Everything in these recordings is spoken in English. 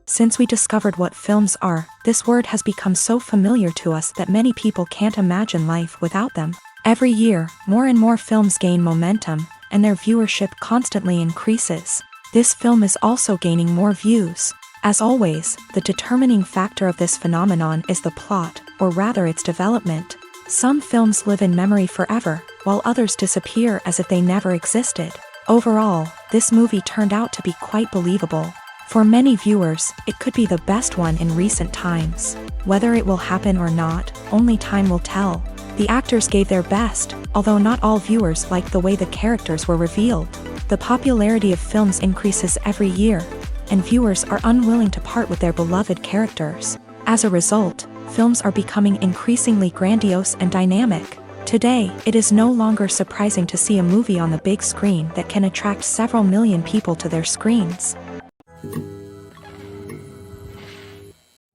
Since we discovered what films are, this word has become so familiar to us that many people can't imagine life without them. Every year, more and more films gain momentum, and their viewership constantly increases. This film is also gaining more views. As always, the determining factor of this phenomenon is the plot, or rather its development. Some films live in memory forever, while others disappear as if they never existed. Overall, this movie turned out to be quite believable. For many viewers, it could be the best one in recent times. Whether it will happen or not, only time will tell. The actors gave their best, although not all viewers liked the way the characters were revealed. The popularity of films increases every year, and viewers are unwilling to part with their beloved characters. As a result, films are becoming increasingly grandiose and dynamic. Today, it is no longer surprising to see a movie on the big screen that can attract several million people to their screens.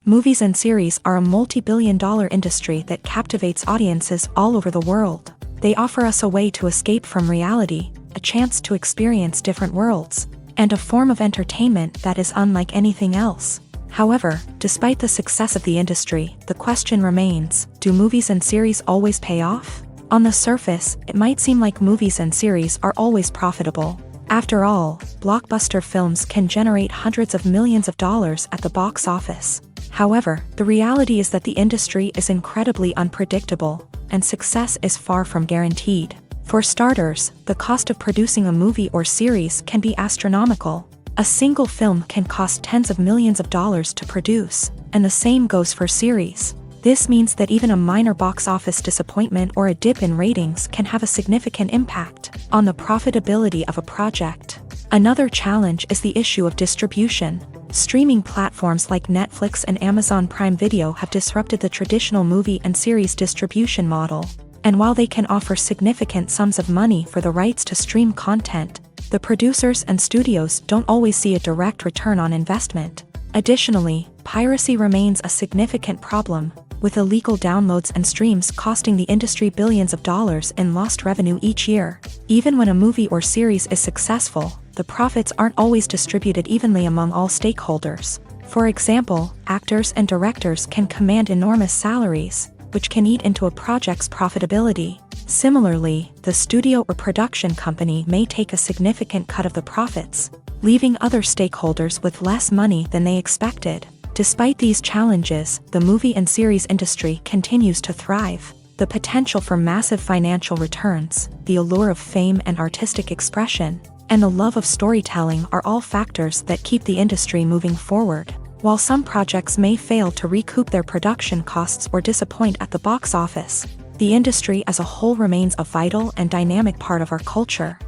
Movies and series are a multi-billion-dollar industry that captivates audiences all over the world. They offer us a way to escape from reality, a chance to experience different worlds, and a form of entertainment that is unlike anything else. However, despite the success of the industry, the question remains, do movies and series always pay off? On the surface, it might seem like movies and series are always profitable. After all, blockbuster films can generate hundreds of millions of dollars at the box office. However, the reality is that the industry is incredibly unpredictable, and success is far from guaranteed. For starters, the cost of producing a movie or series can be astronomical. A single film can cost tens of millions of dollars to produce, and the same goes for series. This means that even a minor box office disappointment or a dip in ratings can have a significant impact on the profitability of a project. Another challenge is the issue of distribution. Streaming platforms like Netflix and Amazon Prime Video have disrupted the traditional movie and series distribution model. And while they can offer significant sums of money for the rights to stream content, the producers and studios don't always see a direct return on investment. Additionally, piracy remains a significant problem, with illegal downloads and streams costing the industry billions of dollars in lost revenue each year. Even when a movie or series is successful, the profits aren't always distributed evenly among all stakeholders. For example, actors and directors can command enormous salaries, which can eat into a project's profitability. Similarly, the studio or production company may take a significant cut of the profits, leaving other stakeholders with less money than they expected. Despite these challenges, the movie and series industry continues to thrive. The potential for massive financial returns, the allure of fame and artistic expression, and the love of storytelling are all factors that keep the industry moving forward. While some projects may fail to recoup their production costs or disappoint at the box office, the industry as a whole remains a vital and dynamic part of our culture.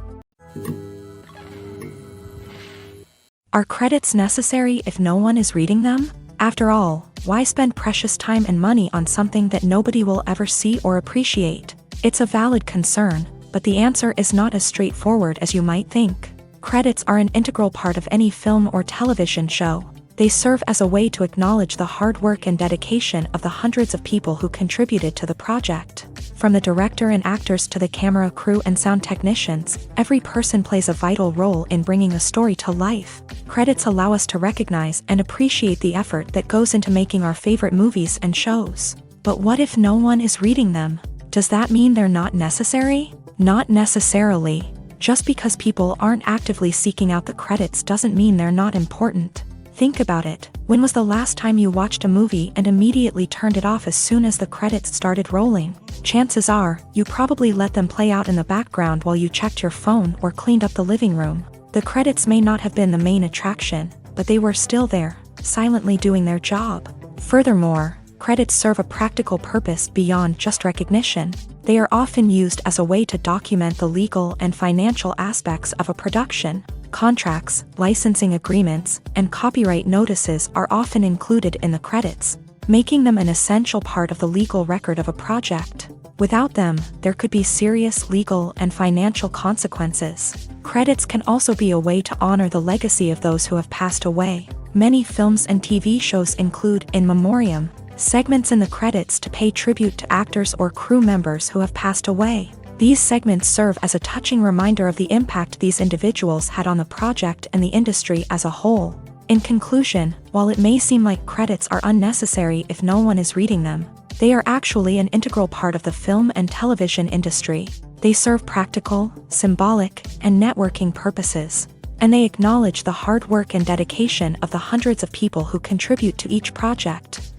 Are credits necessary if no one is reading them? After all, why spend precious time and money on something that nobody will ever see or appreciate? It's a valid concern, but the answer is not as straightforward as you might think. Credits are an integral part of any film or television show. They serve as a way to acknowledge the hard work and dedication of the hundreds of people who contributed to the project. From the director and actors to the camera crew and sound technicians, every person plays a vital role in bringing a story to life. Credits allow us to recognize and appreciate the effort that goes into making our favorite movies and shows. But what if no one is reading them? Does that mean they're not necessary? Not necessarily. Just because people aren't actively seeking out the credits doesn't mean they're not important. Think about it. When was the last time you watched a movie and immediately turned it off as soon as the credits started rolling? Chances are, you probably let them play out in the background while you checked your phone or cleaned up the living room. The credits may not have been the main attraction, but they were still there, silently doing their job. Furthermore, credits serve a practical purpose beyond just recognition. They are often used as a way to document the legal and financial aspects of a production. Contracts, licensing agreements, and copyright notices are often included in the credits, making them an essential part of the legal record of a project. Without them, there could be serious legal and financial consequences. Credits can also be a way to honor the legacy of those who have passed away. Many films and TV shows include in memoriam segments in the credits to pay tribute to actors or crew members who have passed away. These segments serve as a touching reminder of the impact these individuals had on the project and the industry as a whole. In conclusion, while it may seem like credits are unnecessary if no one is reading them, they are actually an integral part of the film and television industry. They serve practical, symbolic, and networking purposes, and they acknowledge the hard work and dedication of the hundreds of people who contribute to each project.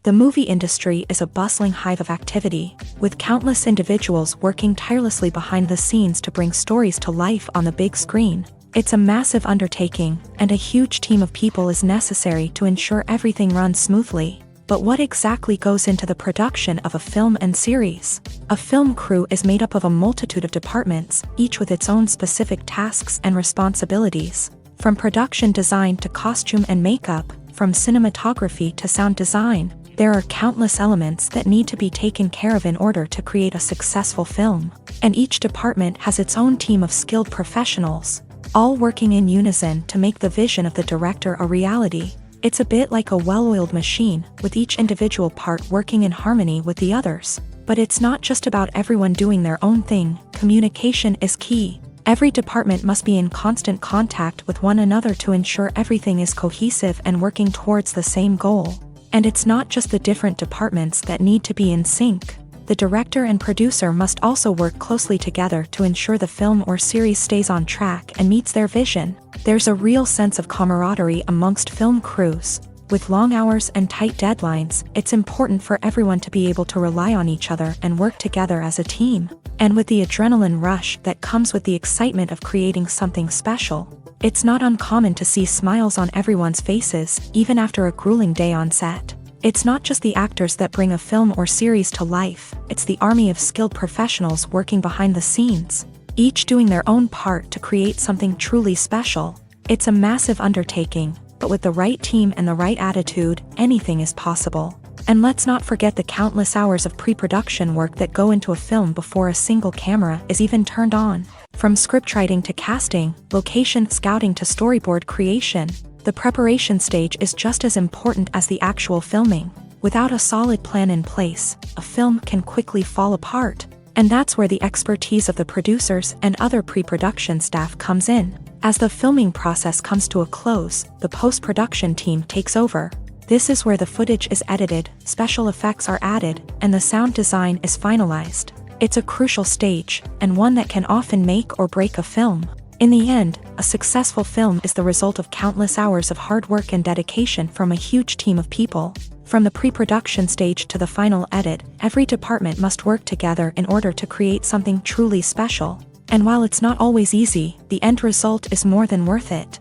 The movie industry is a bustling hive of activity, with countless individuals working tirelessly behind the scenes to bring stories to life on the big screen. It's a massive undertaking, and a huge team of people is necessary to ensure everything runs smoothly. But what exactly goes into the production of a film and series? A film crew is made up of a multitude of departments, each with its own specific tasks and responsibilities. From production design to costume and makeup, from cinematography to sound design, there are countless elements that need to be taken care of in order to create a successful film. And each department has its own team of skilled professionals, all working in unison to make the vision of the director a reality. It's a bit like a well-oiled machine, with each individual part working in harmony with the others. But it's not just about everyone doing their own thing. Communication is key. Every department must be in constant contact with one another to ensure everything is cohesive and working towards the same goal. And it's not just the different departments that need to be in sync. The director and producer must also work closely together to ensure the film or series stays on track and meets their vision. There's a real sense of camaraderie amongst film crews. With long hours and tight deadlines, it's important for everyone to be able to rely on each other and work together as a team. And with the adrenaline rush that comes with the excitement of creating something special, it's not uncommon to see smiles on everyone's faces, even after a grueling day on set. It's not just the actors that bring a film or series to life, it's the army of skilled professionals working behind the scenes, each doing their own part to create something truly special. It's a massive undertaking, but with the right team and the right attitude, anything is possible. And let's not forget the countless hours of pre-production work that go into a film before a single camera is even turned on. From scriptwriting to casting, location scouting to storyboard creation, the preparation stage is just as important as the actual filming. Without a solid plan in place, a film can quickly fall apart. And that's where the expertise of the producers and other pre-production staff comes in. As the filming process comes to a close, the post-production team takes over. This is where the footage is edited, special effects are added, and the sound design is finalized. It's a crucial stage, and one that can often make or break a film. In the end, a successful film is the result of countless hours of hard work and dedication from a huge team of people. From the pre-production stage to the final edit, every department must work together in order to create something truly special. And while it's not always easy, the end result is more than worth it.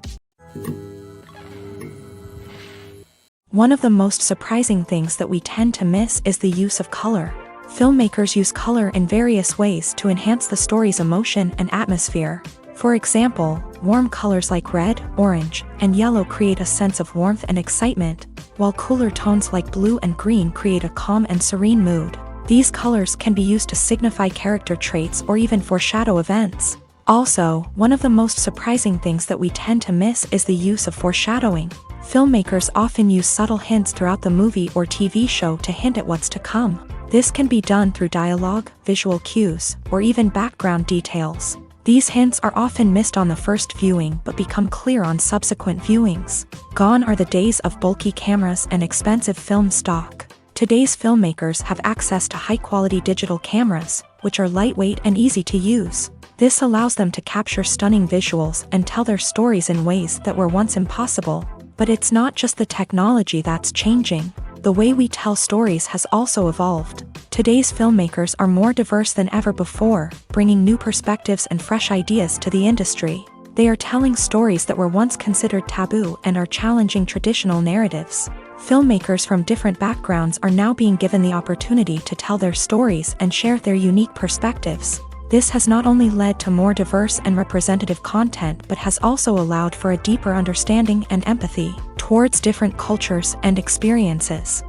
One of the most surprising things that we tend to miss is the use of color. Filmmakers use color in various ways to enhance the story's emotion and atmosphere. For example, warm colors like red, orange, and yellow create a sense of warmth and excitement, while cooler tones like blue and green create a calm and serene mood. These colors can be used to signify character traits or even foreshadow events. Also, one of the most surprising things that we tend to miss is the use of foreshadowing. Filmmakers often use subtle hints throughout the movie or TV show to hint at what's to come. This can be done through dialogue, visual cues, or even background details. These hints are often missed on the first viewing but become clear on subsequent viewings. Gone are the days of bulky cameras and expensive film stock. Today's filmmakers have access to high-quality digital cameras, which are lightweight and easy to use. This allows them to capture stunning visuals and tell their stories in ways that were once impossible. But it's not just the technology that's changing. The way we tell stories has also evolved. Today's filmmakers are more diverse than ever before, bringing new perspectives and fresh ideas to the industry. They are telling stories that were once considered taboo and are challenging traditional narratives. Filmmakers from different backgrounds are now being given the opportunity to tell their stories and share their unique perspectives. This has not only led to more diverse and representative content but has also allowed for a deeper understanding and empathy towards different cultures and experiences.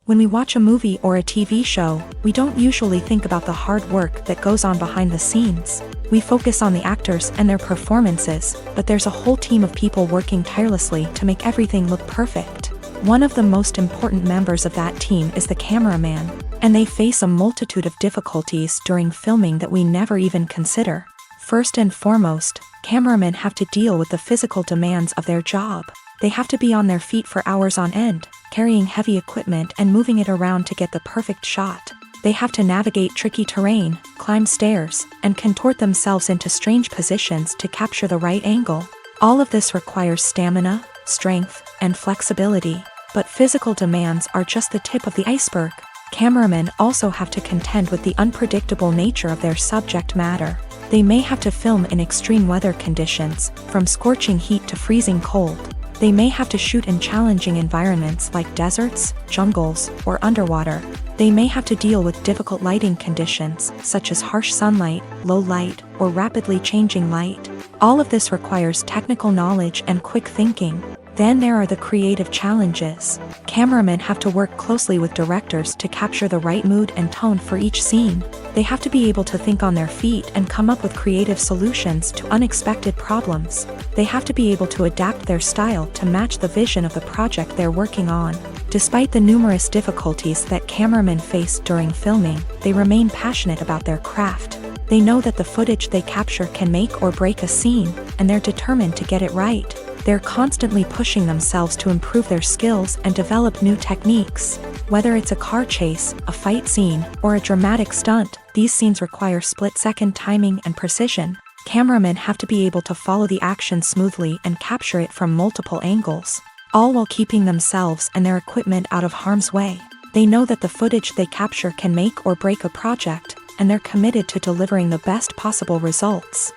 When we watch a movie or a TV show, we don't usually think about the hard work that goes on behind the scenes. We focus on the actors and their performances, but there's a whole team of people working tirelessly to make everything look perfect. One of the most important members of that team is the cameraman, and they face a multitude of difficulties during filming that we never even consider. First and foremost, cameramen have to deal with the physical demands of their job. They have to be on their feet for hours on end, carrying heavy equipment and moving it around to get the perfect shot. They have to navigate tricky terrain, climb stairs, and contort themselves into strange positions to capture the right angle. All of this requires stamina, strength, and flexibility. But physical demands are just the tip of the iceberg. Cameramen also have to contend with the unpredictable nature of their subject matter. They may have to film in extreme weather conditions, from scorching heat to freezing cold. They may have to shoot in challenging environments like deserts, jungles, or underwater. They may have to deal with difficult lighting conditions, such as harsh sunlight, low light, or rapidly changing light. All of this requires technical knowledge and quick thinking. Then there are the creative challenges. Cameramen have to work closely with directors to capture the right mood and tone for each scene. They have to be able to think on their feet and come up with creative solutions to unexpected problems. They have to be able to adapt their style to match the vision of the project they're working on. Despite the numerous difficulties that cameramen face during filming, they remain passionate about their craft. They know that the footage they capture can make or break a scene, and they're determined to get it right. They're constantly pushing themselves to improve their skills and develop new techniques. Whether it's a car chase, a fight scene, or a dramatic stunt, these scenes require split-second timing and precision. Cameramen have to be able to follow the action smoothly and capture it from multiple angles, all while keeping themselves and their equipment out of harm's way. They know that the footage they capture can make or break a project, and they're committed to delivering the best possible results.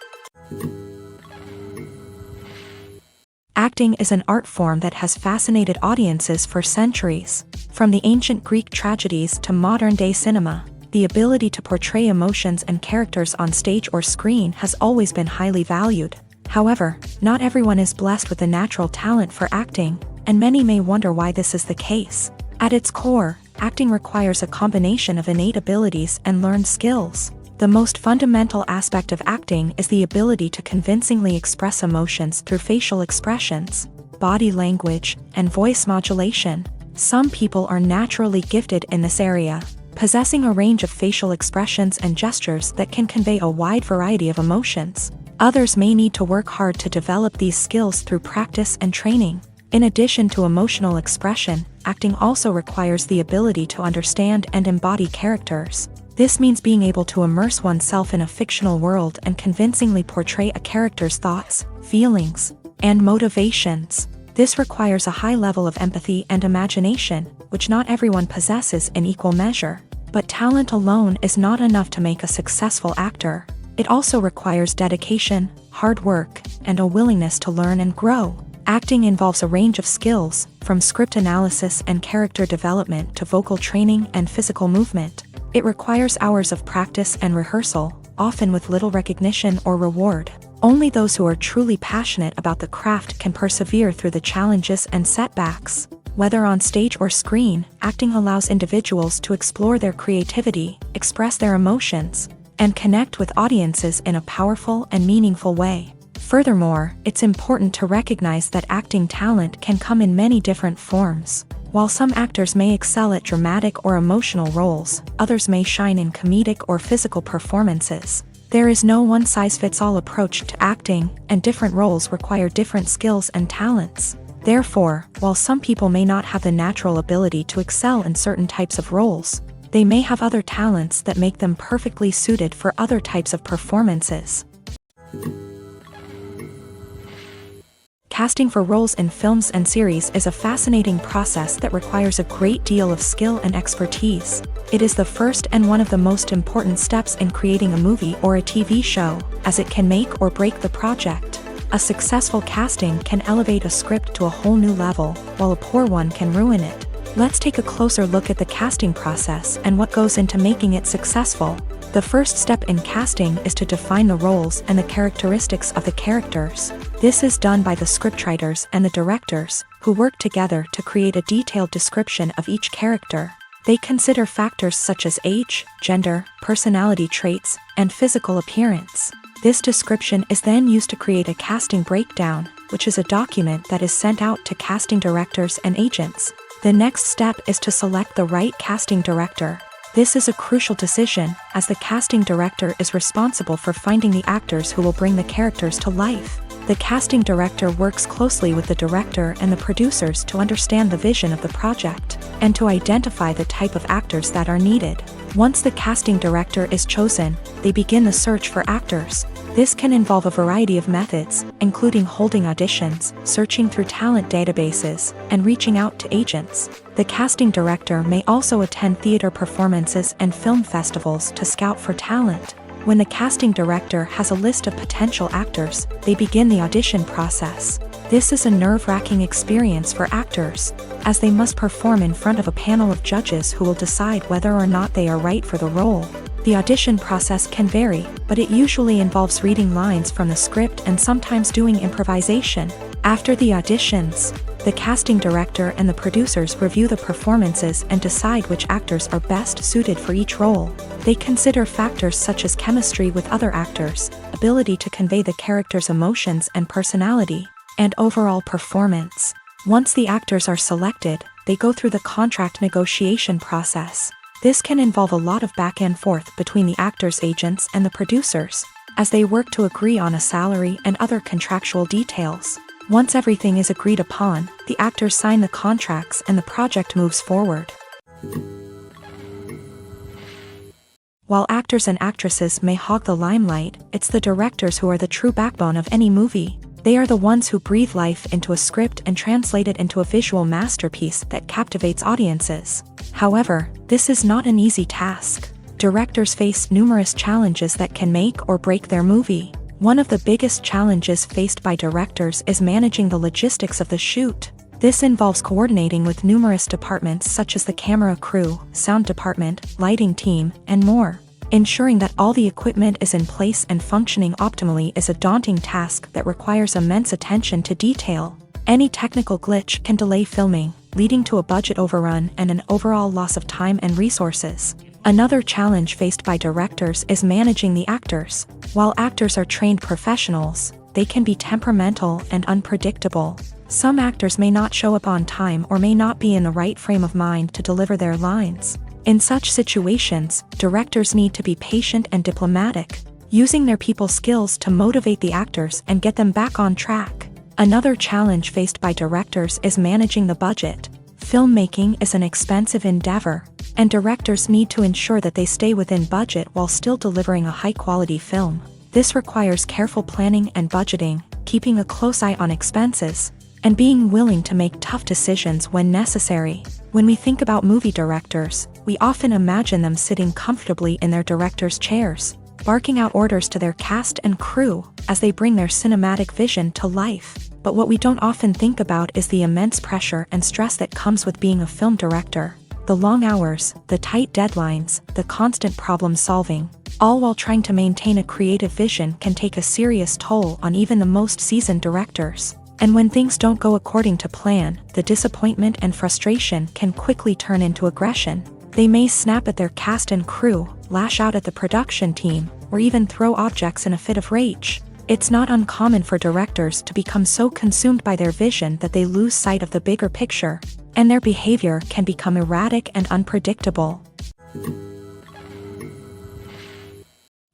Acting is an art form that has fascinated audiences for centuries. From the ancient Greek tragedies to modern-day cinema, the ability to portray emotions and characters on stage or screen has always been highly valued. However, not everyone is blessed with a natural talent for acting, and many may wonder why this is the case. At its core, acting requires a combination of innate abilities and learned skills. The most fundamental aspect of acting is the ability to convincingly express emotions through facial expressions, body language, and voice modulation. Some people are naturally gifted in this area, possessing a range of facial expressions and gestures that can convey a wide variety of emotions. Others may need to work hard to develop these skills through practice and training. In addition to emotional expression, acting also requires the ability to understand and embody characters. This means being able to immerse oneself in a fictional world and convincingly portray a character's thoughts, feelings, and motivations. This requires a high level of empathy and imagination, which not everyone possesses in equal measure. But talent alone is not enough to make a successful actor. It also requires dedication, hard work, and a willingness to learn and grow. Acting involves a range of skills, from script analysis and character development to vocal training and physical movement. It requires hours of practice and rehearsal, often with little recognition or reward. Only those who are truly passionate about the craft can persevere through the challenges and setbacks. Whether on stage or screen, acting allows individuals to explore their creativity, express their emotions, and connect with audiences in a powerful and meaningful way. Furthermore, it's important to recognize that acting talent can come in many different forms. While some actors may excel at dramatic or emotional roles, others may shine in comedic or physical performances. There is no one-size-fits-all approach to acting, and different roles require different skills and talents. Therefore, while some people may not have the natural ability to excel in certain types of roles, they may have other talents that make them perfectly suited for other types of performances. Casting for roles in films and series is a fascinating process that requires a great deal of skill and expertise. It is the first and one of the most important steps in creating a movie or a TV show, as it can make or break the project. A successful casting can elevate a script to a whole new level, while a poor one can ruin it. Let's take a closer look at the casting process and what goes into making it successful. The first step in casting is to define the roles and the characteristics of the characters. This is done by the scriptwriters and the directors, who work together to create a detailed description of each character. They consider factors such as age, gender, personality traits, and physical appearance. This description is then used to create a casting breakdown, which is a document that is sent out to casting directors and agents. The next step is to select the right casting director. This is a crucial decision, as the casting director is responsible for finding the actors who will bring the characters to life. The casting director works closely with the director and the producers to understand the vision of the project, and to identify the type of actors that are needed. Once the casting director is chosen, they begin the search for actors. This can involve a variety of methods, including holding auditions, searching through talent databases, and reaching out to agents. The casting director may also attend theater performances and film festivals to scout for talent. When the casting director has a list of potential actors, they begin the audition process. This is a nerve-wracking experience for actors, as they must perform in front of a panel of judges who will decide whether or not they are right for the role. The audition process can vary, but it usually involves reading lines from the script and sometimes doing improvisation. After the auditions, the casting director and the producers review the performances and decide which actors are best suited for each role. They consider factors such as chemistry with other actors, ability to convey the character's emotions and personality, and overall performance. Once the actors are selected, they go through the contract negotiation process. This can involve a lot of back and forth between the actors' agents and the producers, as they work to agree on a salary and other contractual details. Once everything is agreed upon, the actors sign the contracts and the project moves forward. While actors and actresses may hog the limelight, it's the directors who are the true backbone of any movie. They are the ones who breathe life into a script and translate it into a visual masterpiece that captivates audiences. However, this is not an easy task. Directors face numerous challenges that can make or break their movie. One of the biggest challenges faced by directors is managing the logistics of the shoot. This involves coordinating with numerous departments such as the camera crew, sound department, lighting team, and more. Ensuring that all the equipment is in place and functioning optimally is a daunting task that requires immense attention to detail. Any technical glitch can delay filming, leading to a budget overrun and an overall loss of time and resources. Another challenge faced by directors is managing the actors. While actors are trained professionals, they can be temperamental and unpredictable. Some actors may not show up on time or may not be in the right frame of mind to deliver their lines. In such situations, directors need to be patient and diplomatic, using their people skills to motivate the actors and get them back on track. Another challenge faced by directors is managing the budget. Filmmaking is an expensive endeavor, and directors need to ensure that they stay within budget while still delivering a high-quality film. This requires careful planning and budgeting, keeping a close eye on expenses, and being willing to make tough decisions when necessary. When we think about movie directors, we often imagine them sitting comfortably in their director's chairs, barking out orders to their cast and crew as they bring their cinematic vision to life. But what we don't often think about is the immense pressure and stress that comes with being a film director. The long hours, the tight deadlines, the constant problem solving, all while trying to maintain a creative vision can take a serious toll on even the most seasoned directors. And when things don't go according to plan, the disappointment and frustration can quickly turn into aggression. They may snap at their cast and crew, lash out at the production team, or even throw objects in a fit of rage. It's not uncommon for directors to become so consumed by their vision that they lose sight of the bigger picture, and their behavior can become erratic and unpredictable.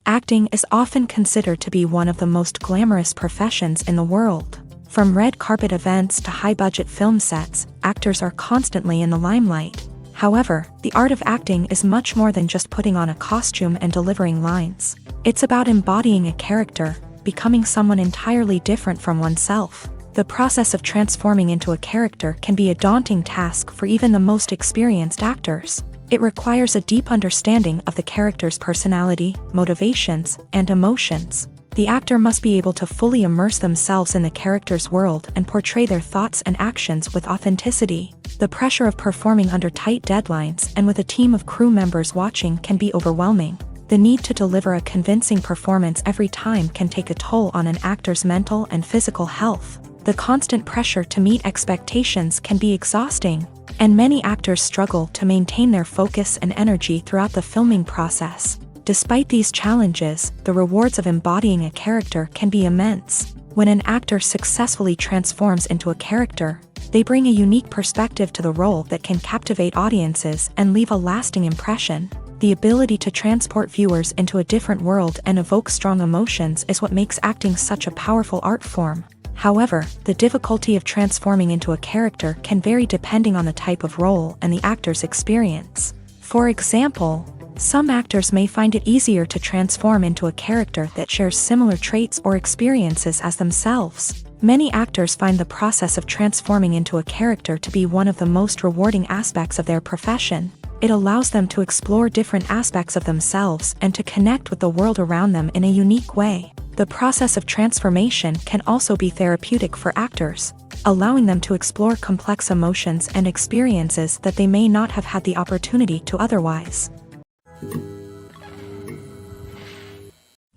Acting is often considered to be one of the most glamorous professions in the world. From red carpet events to high-budget film sets, actors are constantly in the limelight. However, the art of acting is much more than just putting on a costume and delivering lines. It's about embodying a character, becoming someone entirely different from oneself. The process of transforming into a character can be a daunting task for even the most experienced actors. It requires a deep understanding of the character's personality, motivations, and emotions. The actor must be able to fully immerse themselves in the character's world and portray their thoughts and actions with authenticity. The pressure of performing under tight deadlines and with a team of crew members watching can be overwhelming. The need to deliver a convincing performance every time can take a toll on an actor's mental and physical health. The constant pressure to meet expectations can be exhausting, and many actors struggle to maintain their focus and energy throughout the filming process. Despite these challenges, the rewards of embodying a character can be immense. When an actor successfully transforms into a character, they bring a unique perspective to the role that can captivate audiences and leave a lasting impression. The ability to transport viewers into a different world and evoke strong emotions is what makes acting such a powerful art form. However, the difficulty of transforming into a character can vary depending on the type of role and the actor's experience. For example, some actors may find it easier to transform into a character that shares similar traits or experiences as themselves. Many actors find the process of transforming into a character to be one of the most rewarding aspects of their profession. It allows them to explore different aspects of themselves and to connect with the world around them in a unique way. The process of transformation can also be therapeutic for actors, allowing them to explore complex emotions and experiences that they may not have had the opportunity to otherwise.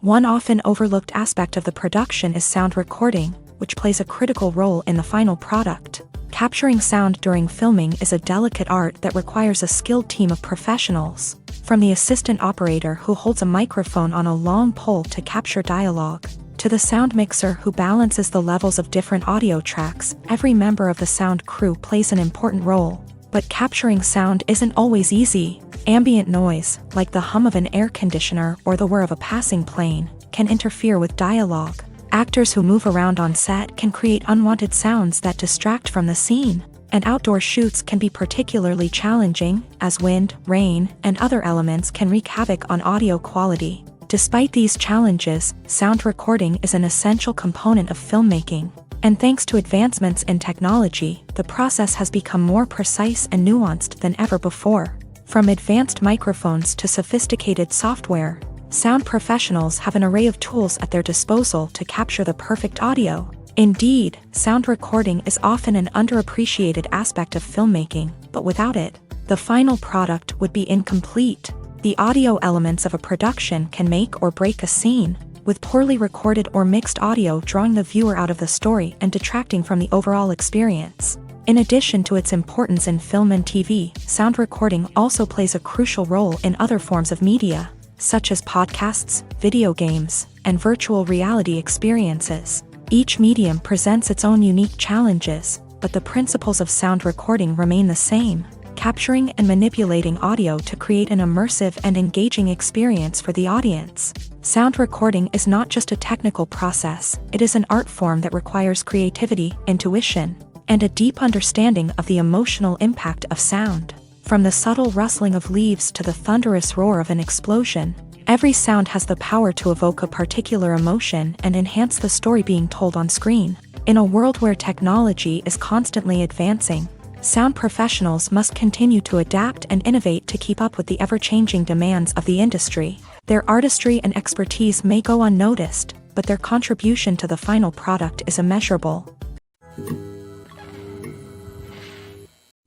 One often overlooked aspect of the production is sound recording, which plays a critical role in the final product. Capturing sound during filming is a delicate art that requires a skilled team of professionals. From the assistant operator who holds a microphone on a long pole to capture dialogue, to the sound mixer who balances the levels of different audio tracks, every member of the sound crew plays an important role. But capturing sound isn't always easy. Ambient noise, like the hum of an air conditioner or the whir of a passing plane, can interfere with dialogue. Actors who move around on set can create unwanted sounds that distract from the scene. And outdoor shoots can be particularly challenging, as wind, rain, and other elements can wreak havoc on audio quality. Despite these challenges, sound recording is an essential component of filmmaking. And thanks to advancements in technology, the process has become more precise and nuanced than ever before. From advanced microphones to sophisticated software, sound professionals have an array of tools at their disposal to capture the perfect audio. Indeed, sound recording is often an underappreciated aspect of filmmaking, but without it, the final product would be incomplete. The audio elements of a production can make or break a scene, with poorly recorded or mixed audio drawing the viewer out of the story and detracting from the overall experience. In addition to its importance in film and TV, sound recording also plays a crucial role in other forms of media, such as podcasts, video games, and virtual reality experiences. Each medium presents its own unique challenges, but the principles of sound recording remain the same, capturing and manipulating audio to create an immersive and engaging experience for the audience. Sound recording is not just a technical process, it is an art form that requires creativity, intuition, and a deep understanding of the emotional impact of sound. From the subtle rustling of leaves to the thunderous roar of an explosion, every sound has the power to evoke a particular emotion and enhance the story being told on screen. In a world where technology is constantly advancing, sound professionals must continue to adapt and innovate to keep up with the ever-changing demands of the industry. Their artistry and expertise may go unnoticed, but their contribution to the final product is immeasurable.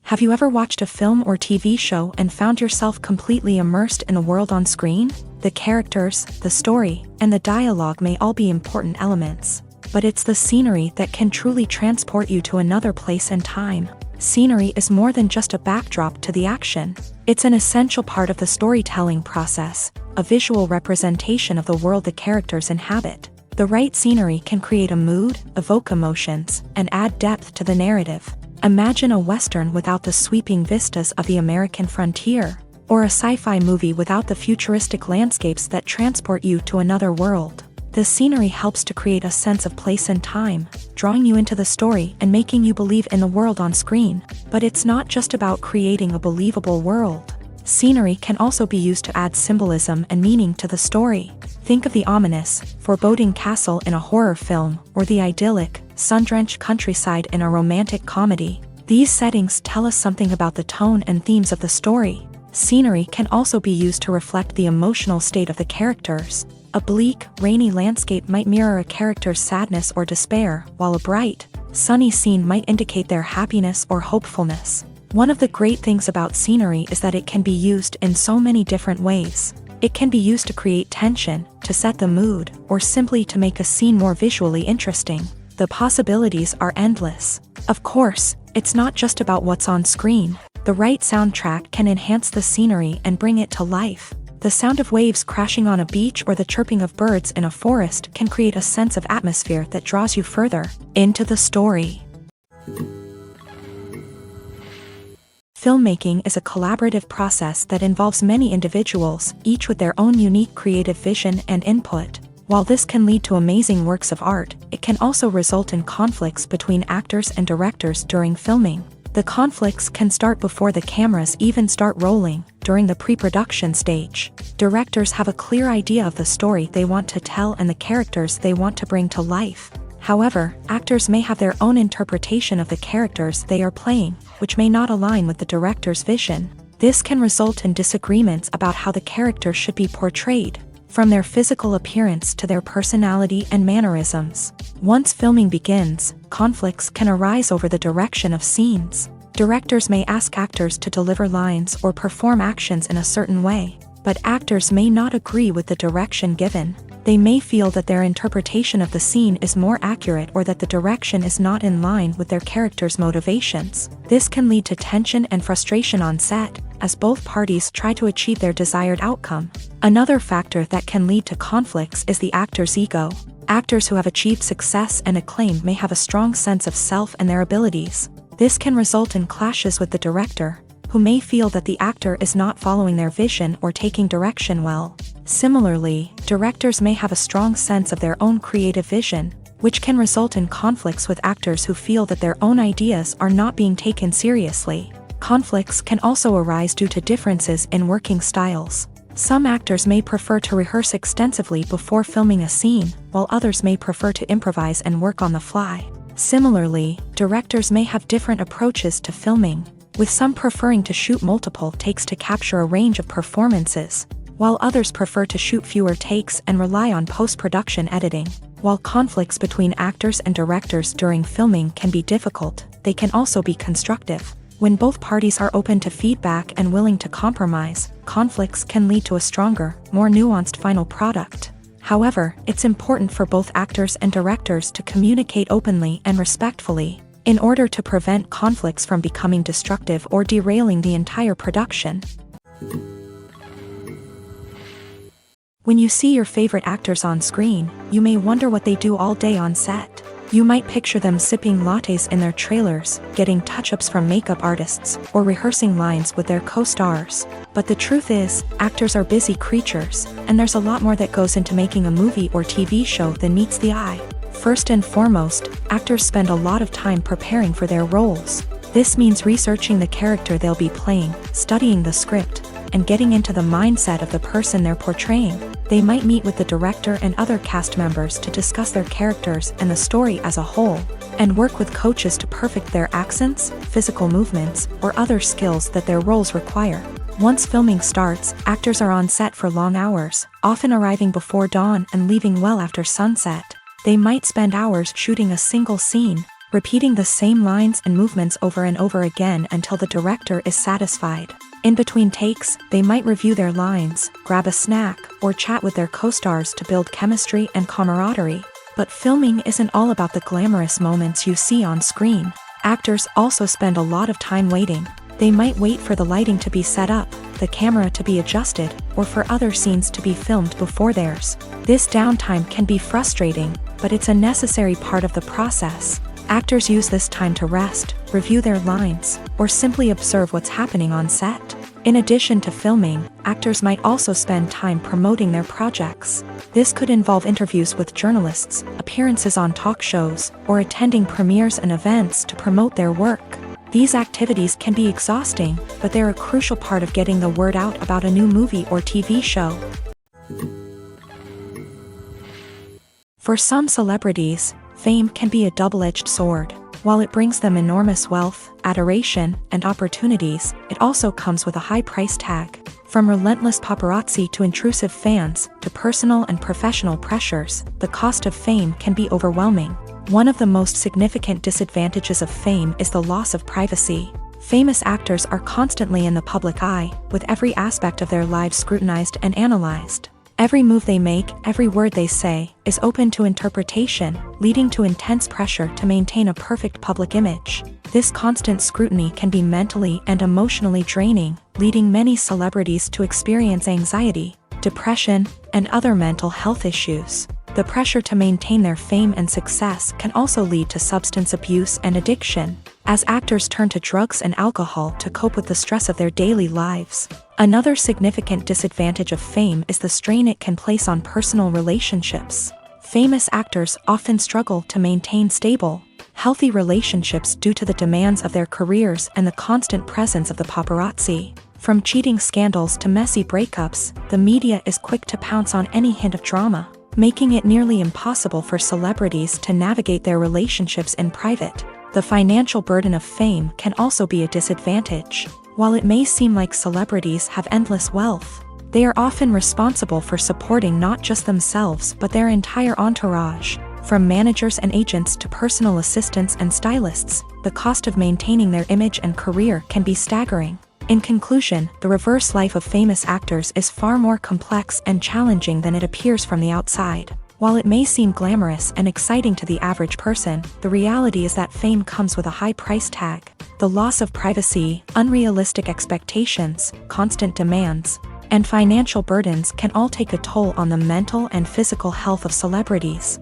Have you ever watched a film or TV show and found yourself completely immersed in the world on screen? The characters, the story, and the dialogue may all be important elements, but it's the scenery that can truly transport you to another place and time. Scenery is more than just a backdrop to the action. It's an essential part of the storytelling process, a visual representation of the world the characters inhabit. The right scenery can create a mood, evoke emotions, and add depth to the narrative. Imagine a Western without the sweeping vistas of the American frontier, or a sci-fi movie without the futuristic landscapes that transport you to another world. The scenery helps to create a sense of place and time, drawing you into the story and making you believe in the world on screen. But it's not just about creating a believable world. Scenery can also be used to add symbolism and meaning to the story. Think of the ominous, foreboding castle in a horror film, or the idyllic, sun-drenched countryside in a romantic comedy. These settings tell us something about the tone and themes of the story. Scenery can also be used to reflect the emotional state of the characters. A bleak, rainy landscape might mirror a character's sadness or despair, while a bright, sunny scene might indicate their happiness or hopefulness. One of the great things about scenery is that it can be used in so many different ways. It can be used to create tension, to set the mood, or simply to make a scene more visually interesting. The possibilities are endless. Of course, it's not just about what's on screen. The right soundtrack can enhance the scenery and bring it to life. The sound of waves crashing on a beach or the chirping of birds in a forest can create a sense of atmosphere that draws you further into the story. Filmmaking is a collaborative process that involves many individuals, each with their own unique creative vision and input. While this can lead to amazing works of art, it can also result in conflicts between actors and directors during filming. The conflicts can start before the cameras even start rolling, during the pre-production stage. Directors have a clear idea of the story they want to tell and the characters they want to bring to life. However, actors may have their own interpretation of the characters they are playing, which may not align with the director's vision. This can result in disagreements about how the character should be portrayed, from their physical appearance to their personality and mannerisms. Once filming begins, conflicts can arise over the direction of scenes. Directors may ask actors to deliver lines or perform actions in a certain way, but actors may not agree with the direction given. They may feel that their interpretation of the scene is more accurate or that the direction is not in line with their character's motivations. This can lead to tension and frustration on set, as both parties try to achieve their desired outcome. Another factor that can lead to conflicts is the actor's ego. Actors who have achieved success and acclaim may have a strong sense of self and their abilities. This can result in clashes with the director, who may feel that the actor is not following their vision or taking direction well. Similarly, directors may have a strong sense of their own creative vision, which can result in conflicts with actors who feel that their own ideas are not being taken seriously. Conflicts can also arise due to differences in working styles. Some actors may prefer to rehearse extensively before filming a scene, while others may prefer to improvise and work on the fly. Similarly, directors may have different approaches to filming, with some preferring to shoot multiple takes to capture a range of performances, while others prefer to shoot fewer takes and rely on post-production editing. While conflicts between actors and directors during filming can be difficult, they can also be constructive. When both parties are open to feedback and willing to compromise, conflicts can lead to a stronger, more nuanced final product. However, it's important for both actors and directors to communicate openly and respectfully, in order to prevent conflicts from becoming destructive or derailing the entire production. When you see your favorite actors on screen, you may wonder what they do all day on set. You might picture them sipping lattes in their trailers, getting touch-ups from makeup artists, or rehearsing lines with their co-stars. But the truth is, actors are busy creatures, and there's a lot more that goes into making a movie or TV show than meets the eye. First and foremost, actors spend a lot of time preparing for their roles. This means researching the character they'll be playing, studying the script, and getting into the mindset of the person they're portraying. They might meet with the director and other cast members to discuss their characters and the story as a whole, and work with coaches to perfect their accents, physical movements, or other skills that their roles require. Once filming starts, actors are on set for long hours, often arriving before dawn and leaving well after sunset. They might spend hours shooting a single scene, repeating the same lines and movements over and over again until the director is satisfied. In between takes, they might review their lines, grab a snack, or chat with their co-stars to build chemistry and camaraderie. But filming isn't all about the glamorous moments you see on screen. Actors also spend a lot of time waiting. They might wait for the lighting to be set up, the camera to be adjusted, or for other scenes to be filmed before theirs. This downtime can be frustrating, but it's a necessary part of the process. Actors use this time to rest, review their lines, or simply observe what's happening on set. In addition to filming, actors might also spend time promoting their projects. This could involve interviews with journalists, appearances on talk shows, or attending premieres and events to promote their work. These activities can be exhausting, but they're a crucial part of getting the word out about a new movie or TV show. For some celebrities, fame can be a double-edged sword. While it brings them enormous wealth, adoration, and opportunities, it also comes with a high price tag. From relentless paparazzi to intrusive fans, to personal and professional pressures, the cost of fame can be overwhelming. One of the most significant disadvantages of fame is the loss of privacy. Famous actors are constantly in the public eye, with every aspect of their lives scrutinized and analyzed. Every move they make, every word they say, is open to interpretation, leading to intense pressure to maintain a perfect public image. This constant scrutiny can be mentally and emotionally draining, leading many celebrities to experience anxiety, depression, and other mental health issues. The pressure to maintain their fame and success can also lead to substance abuse and addiction, as actors turn to drugs and alcohol to cope with the stress of their daily lives. Another significant disadvantage of fame is the strain it can place on personal relationships. Famous actors often struggle to maintain stable, healthy relationships due to the demands of their careers and the constant presence of the paparazzi. From cheating scandals to messy breakups, the media is quick to pounce on any hint of drama, making it nearly impossible for celebrities to navigate their relationships in private. The financial burden of fame can also be a disadvantage. While it may seem like celebrities have endless wealth, they are often responsible for supporting not just themselves but their entire entourage. From managers and agents to personal assistants and stylists, the cost of maintaining their image and career can be staggering. In conclusion, the reverse life of famous actors is far more complex and challenging than it appears from the outside. While it may seem glamorous and exciting to the average person, the reality is that fame comes with a high price tag. The loss of privacy, unrealistic expectations, constant demands, and financial burdens can all take a toll on the mental and physical health of celebrities.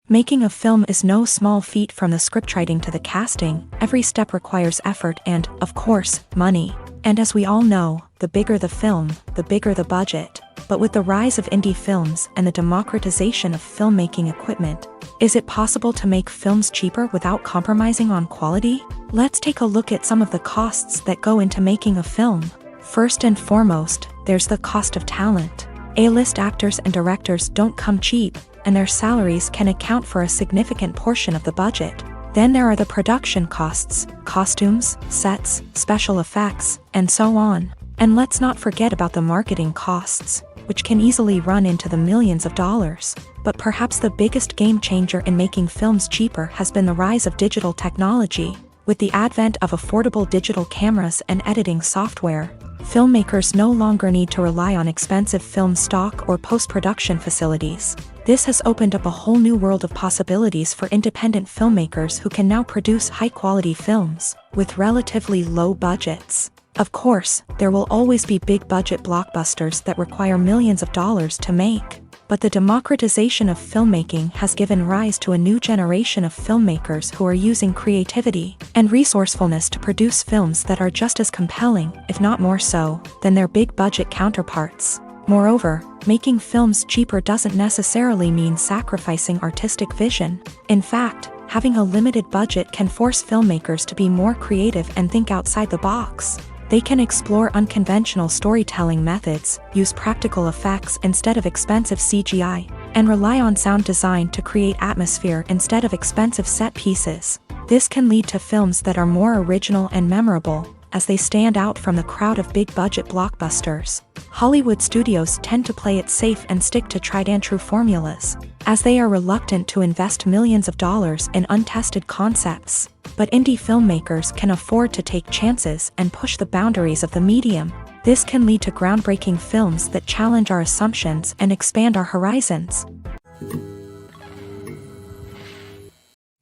Making a film is no small feat. From the scriptwriting to the casting, every step requires effort and, of course, money. And as we all know, the bigger the film, the bigger the budget. But with the rise of indie films and the democratization of filmmaking equipment, is it possible to make films cheaper without compromising on quality? Let's take a look at some of the costs that go into making a film. First and foremost, there's the cost of talent. A-list actors and directors don't come cheap, and their salaries can account for a significant portion of the budget. Then there are the production costs, costumes, sets, special effects, and so on. And let's not forget about the marketing costs, which can easily run into the millions of dollars. But perhaps the biggest game changer in making films cheaper has been the rise of digital technology. With the advent of affordable digital cameras and editing software, filmmakers no longer need to rely on expensive film stock or post-production facilities. This has opened up a whole new world of possibilities for independent filmmakers who can now produce high-quality films with relatively low budgets. Of course, there will always be big-budget blockbusters that require millions of dollars to make. But the democratization of filmmaking has given rise to a new generation of filmmakers who are using creativity and resourcefulness to produce films that are just as compelling, if not more so, than their big-budget counterparts. Moreover, making films cheaper doesn't necessarily mean sacrificing artistic vision. In fact, having a limited budget can force filmmakers to be more creative and think outside the box. They can explore unconventional storytelling methods, use practical effects instead of expensive CGI, and rely on sound design to create atmosphere instead of expensive set pieces. This can lead to films that are more original and memorable, as they stand out from the crowd of big-budget blockbusters. Hollywood studios tend to play it safe and stick to tried-and-true formulas, as they are reluctant to invest millions of dollars in untested concepts. But indie filmmakers can afford to take chances and push the boundaries of the medium. This can lead to groundbreaking films that challenge our assumptions and expand our horizons.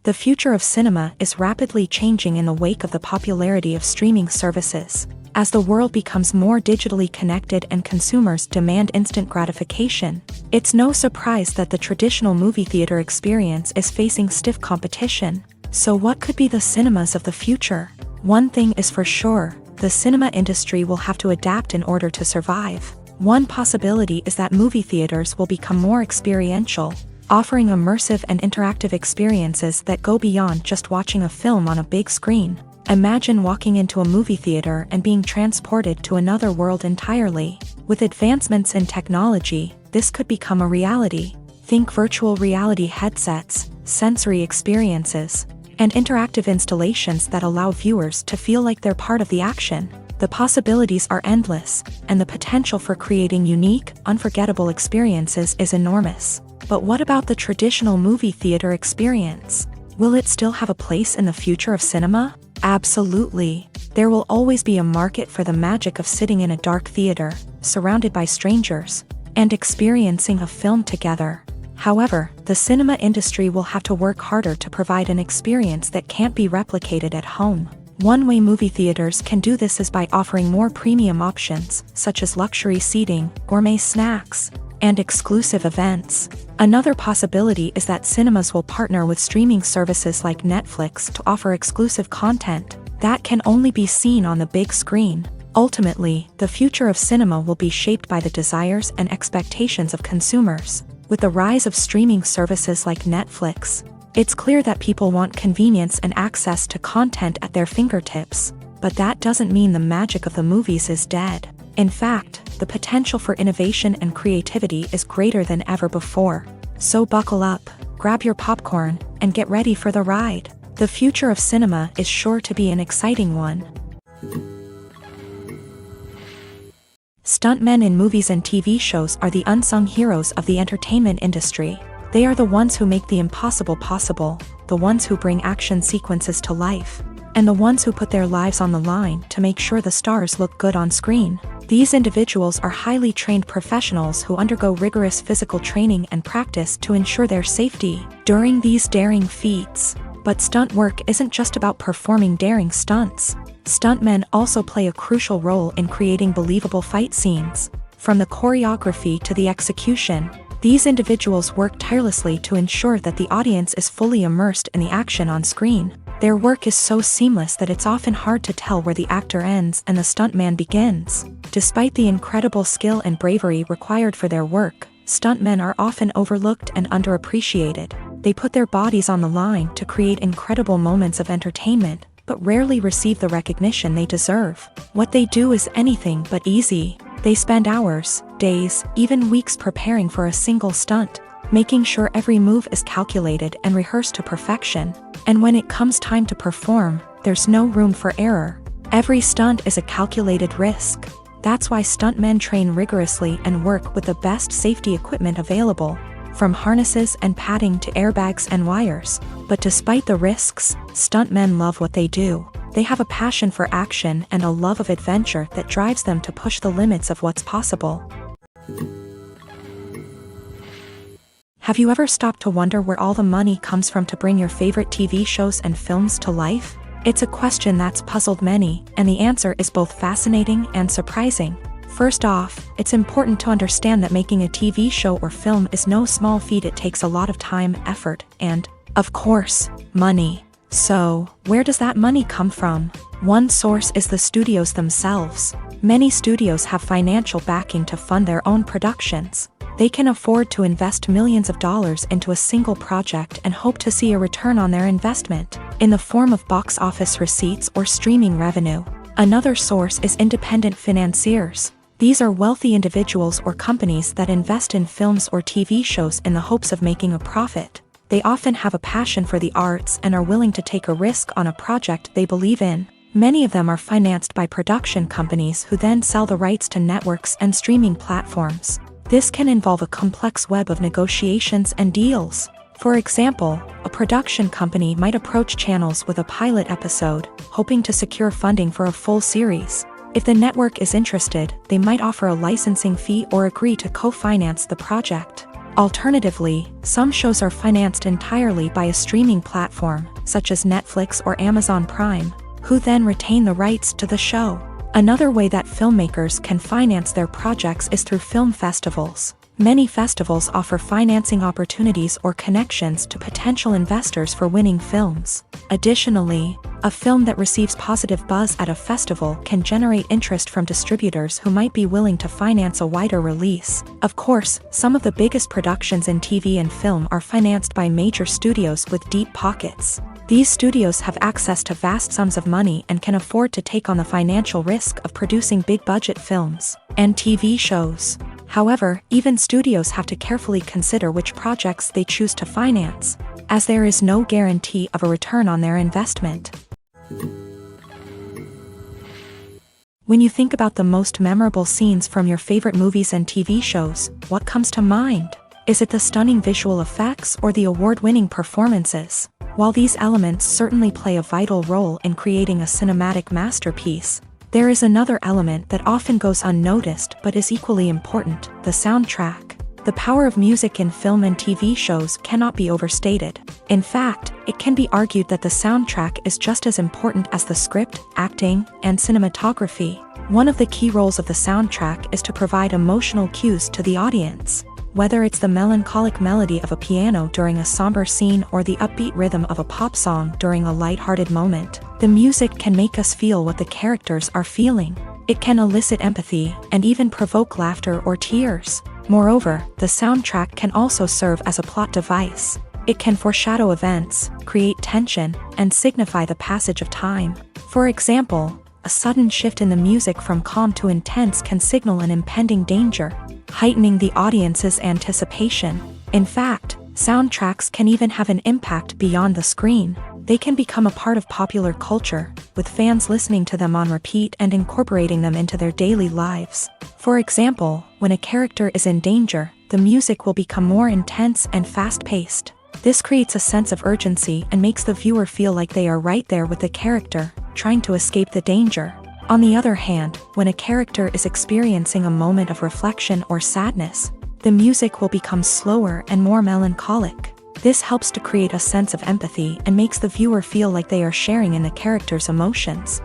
The future of cinema is rapidly changing in the wake of the popularity of streaming services. As the world becomes more digitally connected and consumers demand instant gratification, it's no surprise that the traditional movie theater experience is facing stiff competition. So what could be the cinemas of the future? One thing is for sure, the cinema industry will have to adapt in order to survive. One possibility is that movie theaters will become more experiential, offering immersive and interactive experiences that go beyond just watching a film on a big screen. Imagine walking into a movie theater and being transported to another world entirely. With advancements in technology, this could become a reality. Think virtual reality headsets, sensory experiences, and interactive installations that allow viewers to feel like they're part of the action. The possibilities are endless, and the potential for creating unique, unforgettable experiences is enormous. But what about the traditional movie theater experience? Will it still have a place in the future of cinema? Absolutely. There will always be a market for the magic of sitting in a dark theater, surrounded by strangers, and experiencing a film together. However, the cinema industry will have to work harder to provide an experience that can't be replicated at home. One way movie theaters can do this is by offering more premium options, such as luxury seating, gourmet snacks, and exclusive events. Another possibility is that cinemas will partner with streaming services like Netflix to offer exclusive content that can only be seen on the big screen. Ultimately, the future of cinema will be shaped by the desires and expectations of consumers. With the rise of streaming services like Netflix, it's clear that people want convenience and access to content at their fingertips. But that doesn't mean the magic of the movies is dead. In fact, the potential for innovation and creativity is greater than ever before. So buckle up, grab your popcorn, and get ready for the ride. The future of cinema is sure to be an exciting one. Stuntmen in movies and TV shows are the unsung heroes of the entertainment industry. They are the ones who make the impossible possible, the ones who bring action sequences to life, and the ones who put their lives on the line to make sure the stars look good on screen. These individuals are highly trained professionals who undergo rigorous physical training and practice to ensure their safety during these daring feats. But stunt work isn't just about performing daring stunts. Stuntmen also play a crucial role in creating believable fight scenes. From the choreography to the execution, these individuals work tirelessly to ensure that the audience is fully immersed in the action on screen. Their work is so seamless that it's often hard to tell where the actor ends and the stuntman begins. Despite the incredible skill and bravery required for their work, stuntmen are often overlooked and underappreciated. They put their bodies on the line to create incredible moments of entertainment, but rarely receive the recognition they deserve. What they do is anything but easy. They spend hours, days, even weeks preparing for a single stunt, making sure every move is calculated and rehearsed to perfection. And when it comes time to perform, there's no room for error. Every stunt is a calculated risk. That's why stuntmen train rigorously and work with the best safety equipment available, from harnesses and padding to airbags and wires. But despite the risks, stuntmen love what they do. They have a passion for action and a love of adventure that drives them to push the limits of what's possible. Have you ever stopped to wonder where all the money comes from to bring your favorite TV shows and films to life? It's a question that's puzzled many, and the answer is both fascinating and surprising. First off, it's important to understand that making a TV show or film is no small feat. It takes a lot of time, effort, and, of course, money. So, where does that money come from? One source is the studios themselves. Many studios have financial backing to fund their own productions. They can afford to invest millions of dollars into a single project and hope to see a return on their investment, in the form of box office receipts or streaming revenue. Another source is independent financiers. These are wealthy individuals or companies that invest in films or TV shows in the hopes of making a profit. They often have a passion for the arts and are willing to take a risk on a project they believe in. Many of them are financed by production companies who then sell the rights to networks and streaming platforms. This can involve a complex web of negotiations and deals. For example, a production company might approach channels with a pilot episode, hoping to secure funding for a full series. If the network is interested, they might offer a licensing fee or agree to co-finance the project. Alternatively, some shows are financed entirely by a streaming platform, such as Netflix or Amazon Prime, who then retain the rights to the show. Another way that filmmakers can finance their projects is through film festivals. Many festivals offer financing opportunities or connections to potential investors for winning films. Additionally, a film that receives positive buzz at a festival can generate interest from distributors who might be willing to finance a wider release. Of course, some of the biggest productions in TV and film are financed by major studios with deep pockets. These studios have access to vast sums of money and can afford to take on the financial risk of producing big-budget films and TV shows. However, even studios have to carefully consider which projects they choose to finance, as there is no guarantee of a return on their investment. When you think about the most memorable scenes from your favorite movies and TV shows, what comes to mind? Is it the stunning visual effects or the award-winning performances? While these elements certainly play a vital role in creating a cinematic masterpiece, there is another element that often goes unnoticed but is equally important: the soundtrack. The power of music in film and TV shows cannot be overstated. In fact, it can be argued that the soundtrack is just as important as the script, acting, and cinematography. One of the key roles of the soundtrack is to provide emotional cues to the audience. Whether it's the melancholic melody of a piano during a somber scene or the upbeat rhythm of a pop song during a lighthearted moment, the music can make us feel what the characters are feeling. It can elicit empathy and even provoke laughter or tears. Moreover, the soundtrack can also serve as a plot device. It can foreshadow events, create tension, and signify the passage of time. For example, a sudden shift in the music from calm to intense can signal an impending danger, heightening the audience's anticipation. In fact, soundtracks can even have an impact beyond the screen. They can become a part of popular culture, with fans listening to them on repeat and incorporating them into their daily lives. For example, when a character is in danger, the music will become more intense and fast-paced. This creates a sense of urgency and makes the viewer feel like they are right there with the character, trying to escape the danger. On the other hand, when a character is experiencing a moment of reflection or sadness, the music will become slower and more melancholic. This helps to create a sense of empathy and makes the viewer feel like they are sharing in the character's emotions.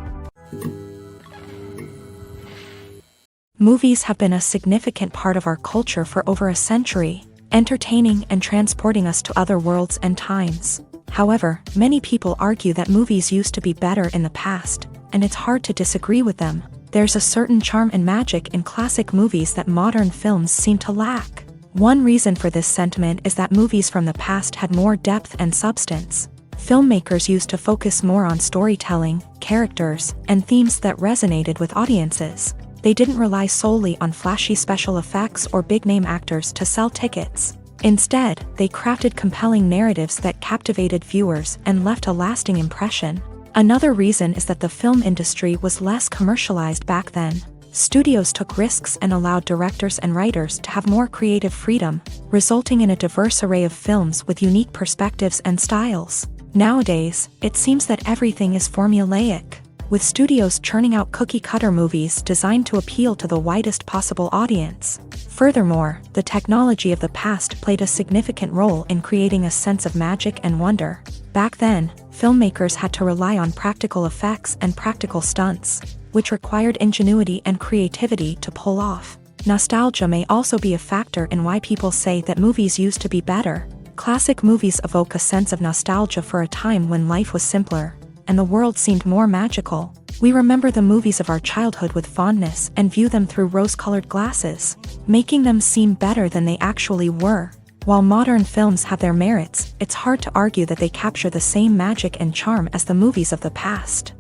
Movies have been a significant part of our culture for over a century, entertaining and transporting us to other worlds and times. However, many people argue that movies used to be better in the past, and it's hard to disagree with them. There's a certain charm and magic in classic movies that modern films seem to lack. One reason for this sentiment is that movies from the past had more depth and substance. Filmmakers used to focus more on storytelling, characters, and themes that resonated with audiences. They didn't rely solely on flashy special effects or big-name actors to sell tickets. Instead, they crafted compelling narratives that captivated viewers and left a lasting impression. Another reason is that the film industry was less commercialized back then. Studios took risks and allowed directors and writers to have more creative freedom, resulting in a diverse array of films with unique perspectives and styles. Nowadays, it seems that everything is formulaic, with studios churning out cookie-cutter movies designed to appeal to the widest possible audience. Furthermore, the technology of the past played a significant role in creating a sense of magic and wonder. Back then, filmmakers had to rely on practical effects and practical stunts, which required ingenuity and creativity to pull off. Nostalgia may also be a factor in why people say that movies used to be better. Classic movies evoke a sense of nostalgia for a time when life was simpler, and the world seemed more magical. We remember the movies of our childhood with fondness and view them through rose-colored glasses, making them seem better than they actually were. While modern films have their merits, it's hard to argue that they capture the same magic and charm as the movies of the past.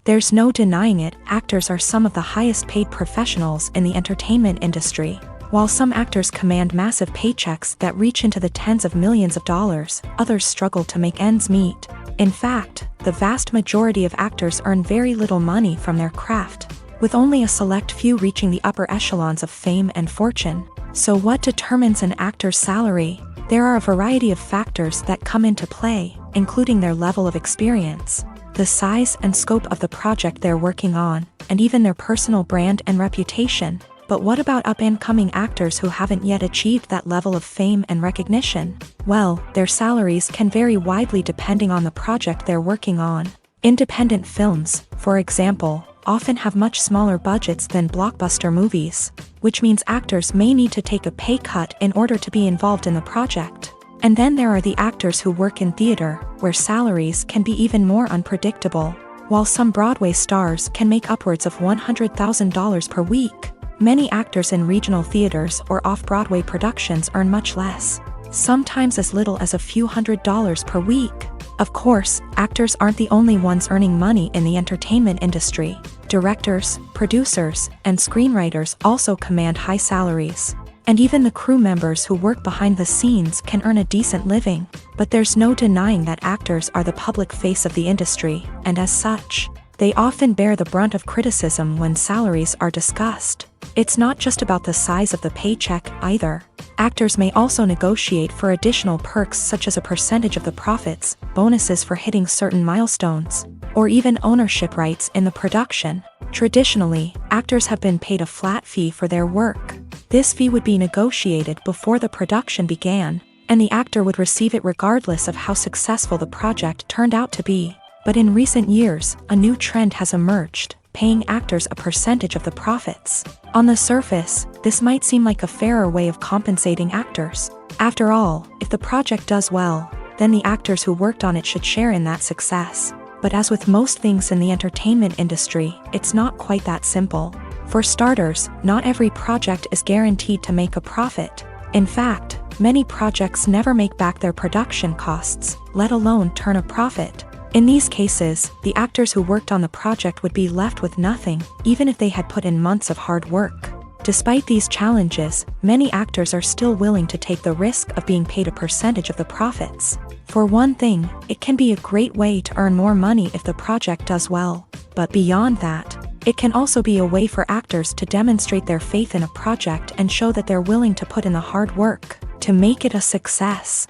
There's no denying it, actors are some of the highest-paid professionals in the entertainment industry. While some actors command massive paychecks that reach into the tens of millions of dollars, others struggle to make ends meet. In fact, the vast majority of actors earn very little money from their craft, with only a select few reaching the upper echelons of fame and fortune. So what determines an actor's salary? There are a variety of factors that come into play, including their level of experience, the size and scope of the project they're working on, and even their personal brand and reputation. But what about up-and-coming actors who haven't yet achieved that level of fame and recognition? Well, their salaries can vary widely depending on the project they're working on. Independent films, for example, often have much smaller budgets than blockbuster movies, which means actors may need to take a pay cut in order to be involved in the project. And then there are the actors who work in theater, where salaries can be even more unpredictable. While some Broadway stars can make upwards of $100,000 per week, many actors in regional theaters or off-Broadway productions earn much less, sometimes as little as a few $100s per week. Of course, actors aren't the only ones earning money in the entertainment industry. Directors, producers, and screenwriters also command high salaries. And even the crew members who work behind the scenes can earn a decent living. But there's no denying that actors are the public face of the industry, and as such, they often bear the brunt of criticism when salaries are discussed. It's not just about the size of the paycheck, either. Actors may also negotiate for additional perks such as a percentage of the profits, bonuses for hitting certain milestones, or even ownership rights in the production. Traditionally, actors have been paid a flat fee for their work. This fee would be negotiated before the production began, and the actor would receive it regardless of how successful the project turned out to be. But in recent years, a new trend has emerged, paying actors a percentage of the profits. On the surface, this might seem like a fairer way of compensating actors. After all, if the project does well, then the actors who worked on it should share in that success. But as with most things in the entertainment industry, it's not quite that simple. For starters, not every project is guaranteed to make a profit. In fact, many projects never make back their production costs, let alone turn a profit. In these cases, the actors who worked on the project would be left with nothing, even if they had put in months of hard work. Despite these challenges, many actors are still willing to take the risk of being paid a percentage of the profits. For one thing, it can be a great way to earn more money if the project does well. But beyond that, it can also be a way for actors to demonstrate their faith in a project and show that they're willing to put in the hard work to make it a success.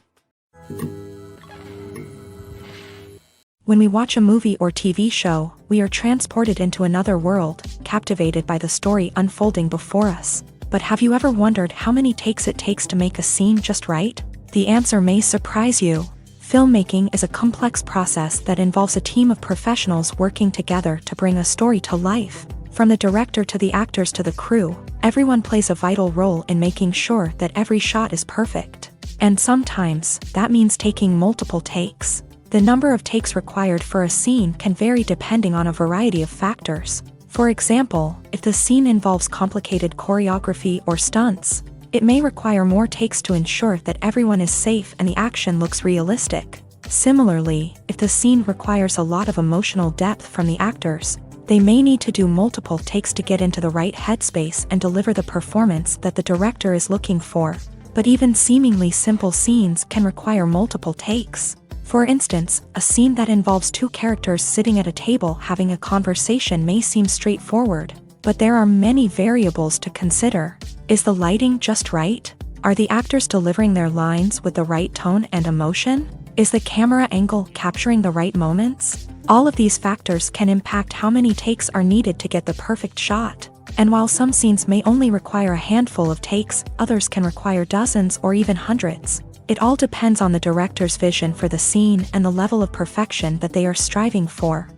When we watch a movie or TV show, we are transported into another world, captivated by the story unfolding before us. But have you ever wondered how many takes it takes to make a scene just right? The answer may surprise you. Filmmaking is a complex process that involves a team of professionals working together to bring a story to life. From the director to the actors to the crew, everyone plays a vital role in making sure that every shot is perfect. And sometimes, that means taking multiple takes. The number of takes required for a scene can vary depending on a variety of factors. For example, if the scene involves complicated choreography or stunts, it may require more takes to ensure that everyone is safe and the action looks realistic. Similarly, if the scene requires a lot of emotional depth from the actors, they may need to do multiple takes to get into the right headspace and deliver the performance that the director is looking for. But even seemingly simple scenes can require multiple takes. For instance, a scene that involves two characters sitting at a table having a conversation may seem straightforward, but there are many variables to consider. Is the lighting just right? Are the actors delivering their lines with the right tone and emotion? Is the camera angle capturing the right moments? All of these factors can impact how many takes are needed to get the perfect shot. And while some scenes may only require a handful of takes, others can require dozens or even hundreds. It all depends on the director's vision for the scene and the level of perfection that they are striving for.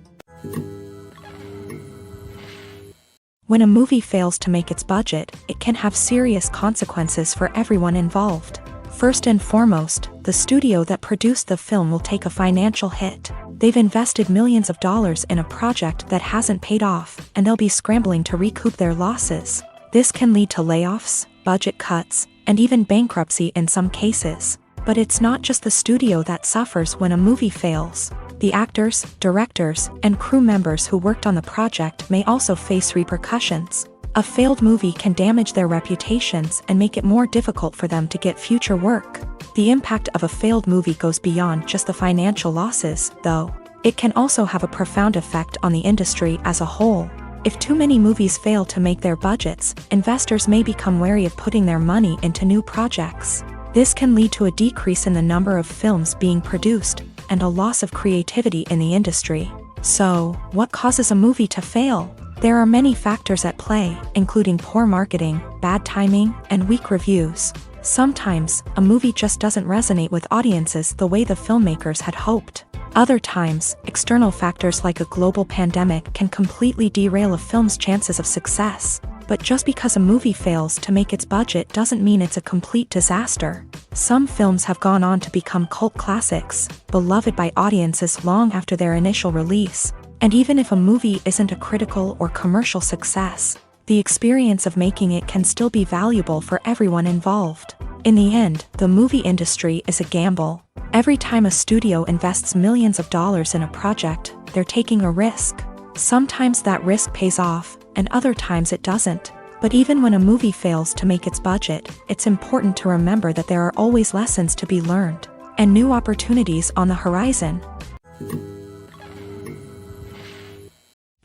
When a movie fails to make its budget, it can have serious consequences for everyone involved. First and foremost, the studio that produced the film will take a financial hit. They've invested millions of dollars in a project that hasn't paid off, and they'll be scrambling to recoup their losses. This can lead to layoffs, budget cuts, and even bankruptcy in some cases. But it's not just the studio that suffers when a movie fails. The actors, directors, and crew members who worked on the project may also face repercussions. A failed movie can damage their reputations and make it more difficult for them to get future work. The impact of a failed movie goes beyond just the financial losses, though. It can also have a profound effect on the industry as a whole. If too many movies fail to make their budgets, investors may become wary of putting their money into new projects. This can lead to a decrease in the number of films being produced, and a loss of creativity in the industry. So, what causes a movie to fail? There are many factors at play, including poor marketing, bad timing, and weak reviews. Sometimes, a movie just doesn't resonate with audiences the way the filmmakers had hoped. Other times, external factors like a global pandemic can completely derail a film's chances of success. But just because a movie fails to make its budget doesn't mean it's a complete disaster. Some films have gone on to become cult classics, beloved by audiences long after their initial release. And even if a movie isn't a critical or commercial success, the experience of making it can still be valuable for everyone involved. In the end, the movie industry is a gamble. Every time a studio invests millions of dollars in a project, they're taking a risk. Sometimes that risk pays off, and other times it doesn't. But even when a movie fails to make its budget, it's important to remember that there are always lessons to be learned, and new opportunities on the horizon.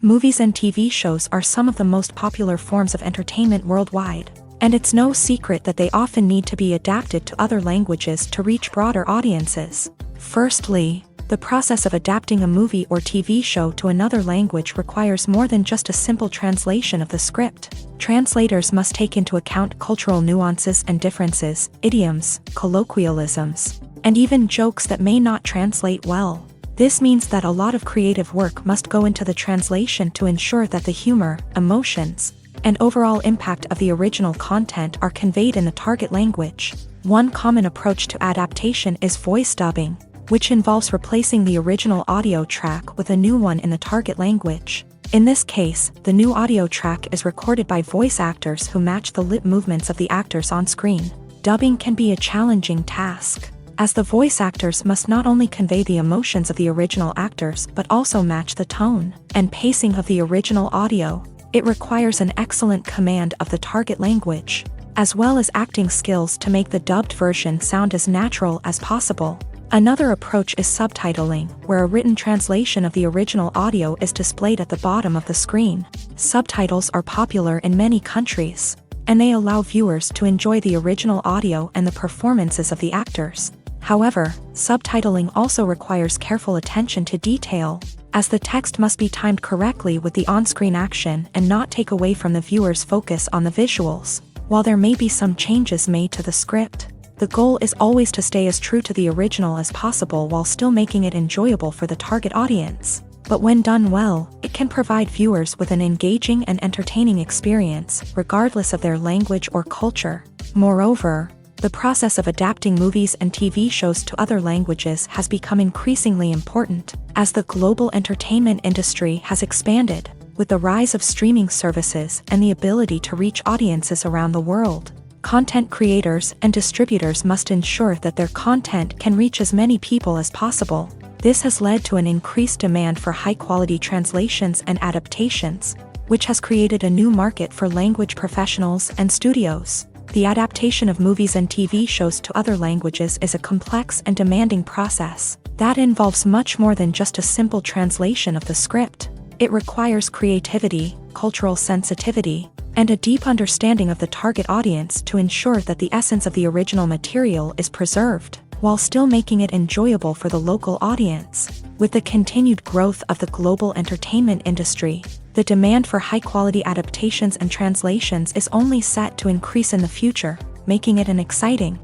Movies and TV shows are some of the most popular forms of entertainment worldwide. And it's no secret that they often need to be adapted to other languages to reach broader audiences. Firstly, the process of adapting a movie or TV show to another language requires more than just a simple translation of the script. Translators must take into account cultural nuances and differences, idioms, colloquialisms, and even jokes that may not translate well. This means that a lot of creative work must go into the translation to ensure that the humor, emotions, and overall impact of the original content are conveyed in the target language. One common approach to adaptation is voice dubbing, which involves replacing the original audio track with a new one in the target language. In this case, the new audio track is recorded by voice actors who match the lip movements of the actors on screen. Dubbing can be a challenging task, as the voice actors must not only convey the emotions of the original actors but also match the tone and pacing of the original audio. It requires an excellent command of the target language, as well as acting skills to make the dubbed version sound as natural as possible. Another approach is subtitling, where a written translation of the original audio is displayed at the bottom of the screen. Subtitles are popular in many countries, and they allow viewers to enjoy the original audio and the performances of the actors. However, subtitling also requires careful attention to detail, as the text must be timed correctly with the on-screen action and not take away from the viewer's focus on the visuals. While there may be some changes made to the script, the goal is always to stay as true to the original as possible while still making it enjoyable for the target audience. But when done well, it can provide viewers with an engaging and entertaining experience, regardless of their language or culture. Moreover, the process of adapting movies and TV shows to other languages has become increasingly important, as the global entertainment industry has expanded, with the rise of streaming services and the ability to reach audiences around the world. Content creators and distributors must ensure that their content can reach as many people as possible. This has led to an increased demand for high-quality translations and adaptations, which has created a new market for language professionals and studios. The adaptation of movies and TV shows to other languages is a complex and demanding process that involves much more than just a simple translation of the script. It requires creativity, cultural sensitivity, and a deep understanding of the target audience to ensure that the essence of the original material is preserved, while still making it enjoyable for the local audience. With the continued growth of the global entertainment industry, the demand for high-quality adaptations and translations is only set to increase in the future, making it an exciting.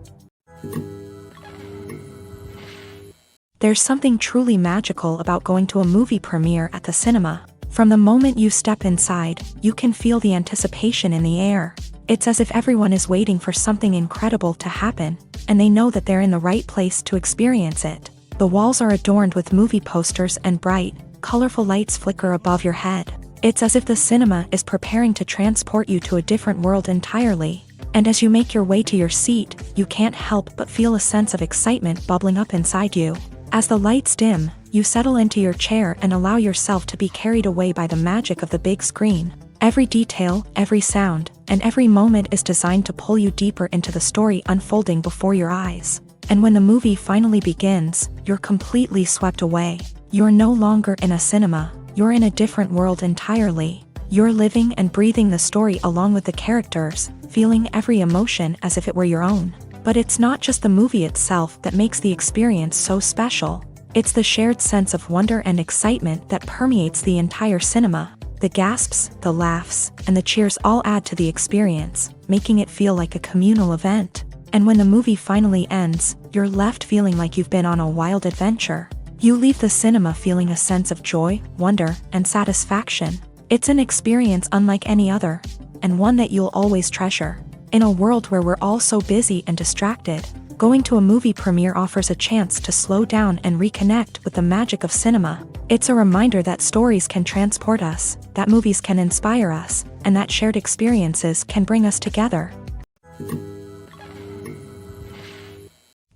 There's something truly magical about going to a movie premiere at the cinema. From the moment you step inside, you can feel the anticipation in the air. It's as if everyone is waiting for something incredible to happen, and they know that they're in the right place to experience it. The walls are adorned with movie posters and bright, colorful lights flicker above your head. It's as if the cinema is preparing to transport you to a different world entirely. And as you make your way to your seat, you can't help but feel a sense of excitement bubbling up inside you. As the lights dim, you settle into your chair and allow yourself to be carried away by the magic of the big screen. Every detail, every sound, and every moment is designed to pull you deeper into the story unfolding before your eyes. And when the movie finally begins, you're completely swept away. You're no longer in a cinema, you're in a different world entirely. You're living and breathing the story along with the characters, feeling every emotion as if it were your own. But it's not just the movie itself that makes the experience so special. It's the shared sense of wonder and excitement that permeates the entire cinema. The gasps, the laughs, and the cheers all add to the experience, making it feel like a communal event. And when the movie finally ends, you're left feeling like you've been on a wild adventure. You leave the cinema feeling a sense of joy, wonder, and satisfaction. It's an experience unlike any other, and one that you'll always treasure. In a world where we're all so busy and distracted, going to a movie premiere offers a chance to slow down and reconnect with the magic of cinema. It's a reminder that stories can transport us, that movies can inspire us, and that shared experiences can bring us together.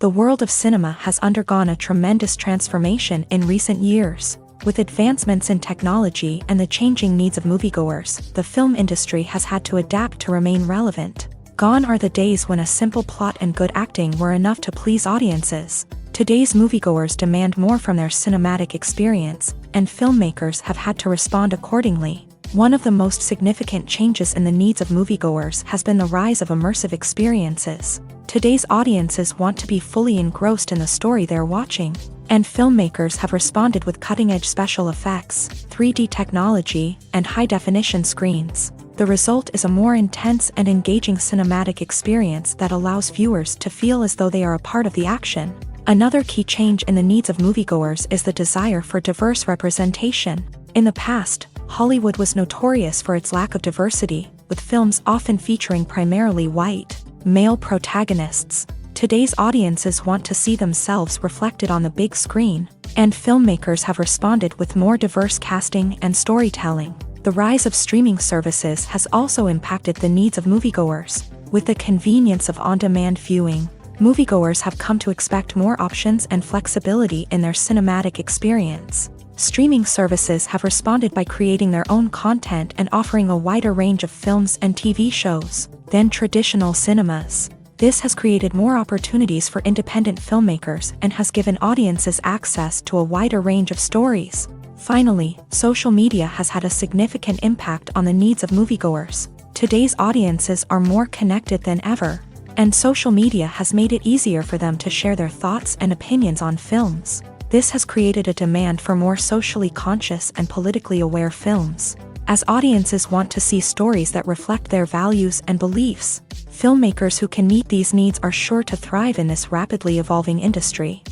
The world of cinema has undergone a tremendous transformation in recent years. With advancements in technology and the changing needs of moviegoers, the film industry has had to adapt to remain relevant. Gone are the days when a simple plot and good acting were enough to please audiences. Today's moviegoers demand more from their cinematic experience, and filmmakers have had to respond accordingly. One of the most significant changes in the needs of moviegoers has been the rise of immersive experiences. Today's audiences want to be fully engrossed in the story they're watching, and filmmakers have responded with cutting-edge special effects, 3D technology, and high-definition screens. The result is a more intense and engaging cinematic experience that allows viewers to feel as though they are a part of the action. Another key change in the needs of moviegoers is the desire for diverse representation. In the past, Hollywood was notorious for its lack of diversity, with films often featuring primarily white, male protagonists. Today's audiences want to see themselves reflected on the big screen, and filmmakers have responded with more diverse casting and storytelling. The rise of streaming services has also impacted the needs of moviegoers. With the convenience of on-demand viewing, moviegoers have come to expect more options and flexibility in their cinematic experience. Streaming services have responded by creating their own content and offering a wider range of films and TV shows than traditional cinemas. This has created more opportunities for independent filmmakers and has given audiences access to a wider range of stories. Finally, social media has had a significant impact on the needs of moviegoers. Today's audiences are more connected than ever, and social media has made it easier for them to share their thoughts and opinions on films. This has created a demand for more socially conscious and politically aware films. As audiences want to see stories that reflect their values and beliefs, filmmakers who can meet these needs are sure to thrive in this rapidly evolving industry.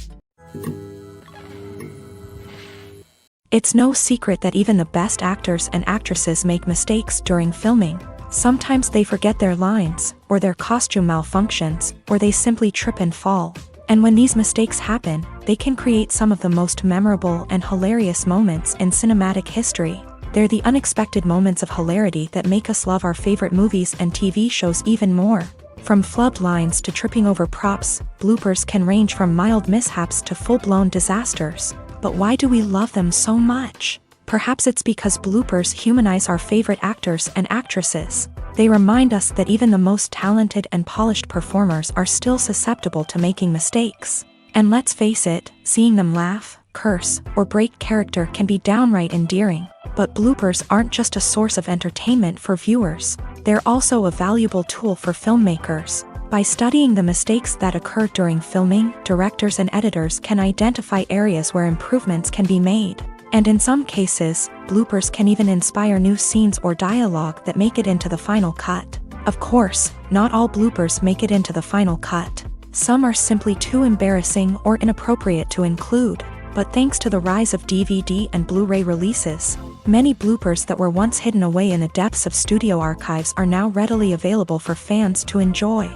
It's no secret that even the best actors and actresses make mistakes during filming. Sometimes they forget their lines, or their costume malfunctions, or they simply trip and fall. And when these mistakes happen, they can create some of the most memorable and hilarious moments in cinematic history. They're the unexpected moments of hilarity that make us love our favorite movies and TV shows even more. From flubbed lines to tripping over props, bloopers can range from mild mishaps to full-blown disasters. But why do we love them so much? Perhaps it's because bloopers humanize our favorite actors and actresses. They remind us that even the most talented and polished performers are still susceptible to making mistakes. And let's face it, seeing them laugh, curse, or break character can be downright endearing. But bloopers aren't just a source of entertainment for viewers. They're also a valuable tool for filmmakers. By studying the mistakes that occur during filming, directors and editors can identify areas where improvements can be made. And in some cases, bloopers can even inspire new scenes or dialogue that make it into the final cut. Of course, not all bloopers make it into the final cut. Some are simply too embarrassing or inappropriate to include. But thanks to the rise of DVD and Blu-ray releases, many bloopers that were once hidden away in the depths of studio archives are now readily available for fans to enjoy.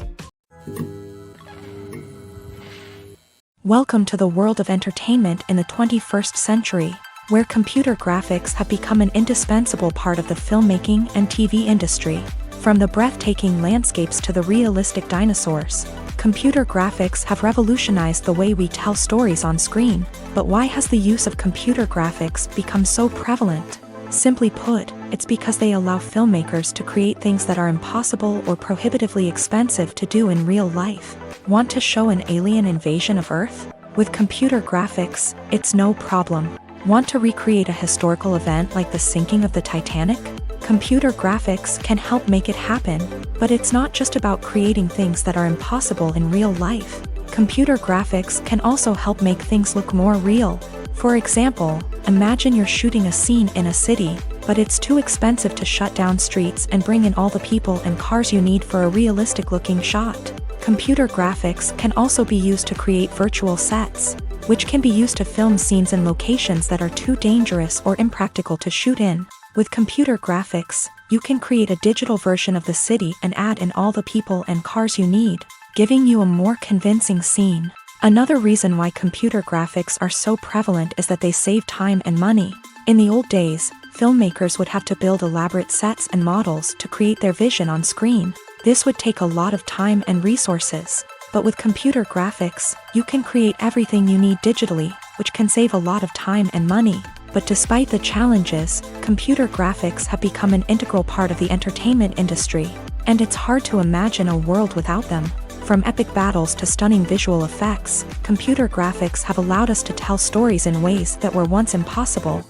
Welcome to the world of entertainment in the 21st century, where computer graphics have become an indispensable part of the filmmaking and TV industry. From the breathtaking landscapes to the realistic dinosaurs, computer graphics have revolutionized the way we tell stories on screen. But why has the use of computer graphics become so prevalent? Simply put, it's because they allow filmmakers to create things that are impossible or prohibitively expensive to do in real life. Want to show an alien invasion of Earth? With computer graphics, it's no problem. Want to recreate a historical event like the sinking of the Titanic? Computer graphics can help make it happen, but it's not just about creating things that are impossible in real life. Computer graphics can also help make things look more real. For example, imagine you're shooting a scene in a city, but it's too expensive to shut down streets and bring in all the people and cars you need for a realistic-looking shot. Computer graphics can also be used to create virtual sets, which can be used to film scenes in locations that are too dangerous or impractical to shoot in. With computer graphics, you can create a digital version of the city and add in all the people and cars you need, giving you a more convincing scene. Another reason why computer graphics are so prevalent is that they save time and money. In the old days, filmmakers would have to build elaborate sets and models to create their vision on screen. This would take a lot of time and resources. But with computer graphics, you can create everything you need digitally, which can save a lot of time and money. But despite the challenges, computer graphics have become an integral part of the entertainment industry, and it's hard to imagine a world without them. From epic battles to stunning visual effects, computer graphics have allowed us to tell stories in ways that were once impossible.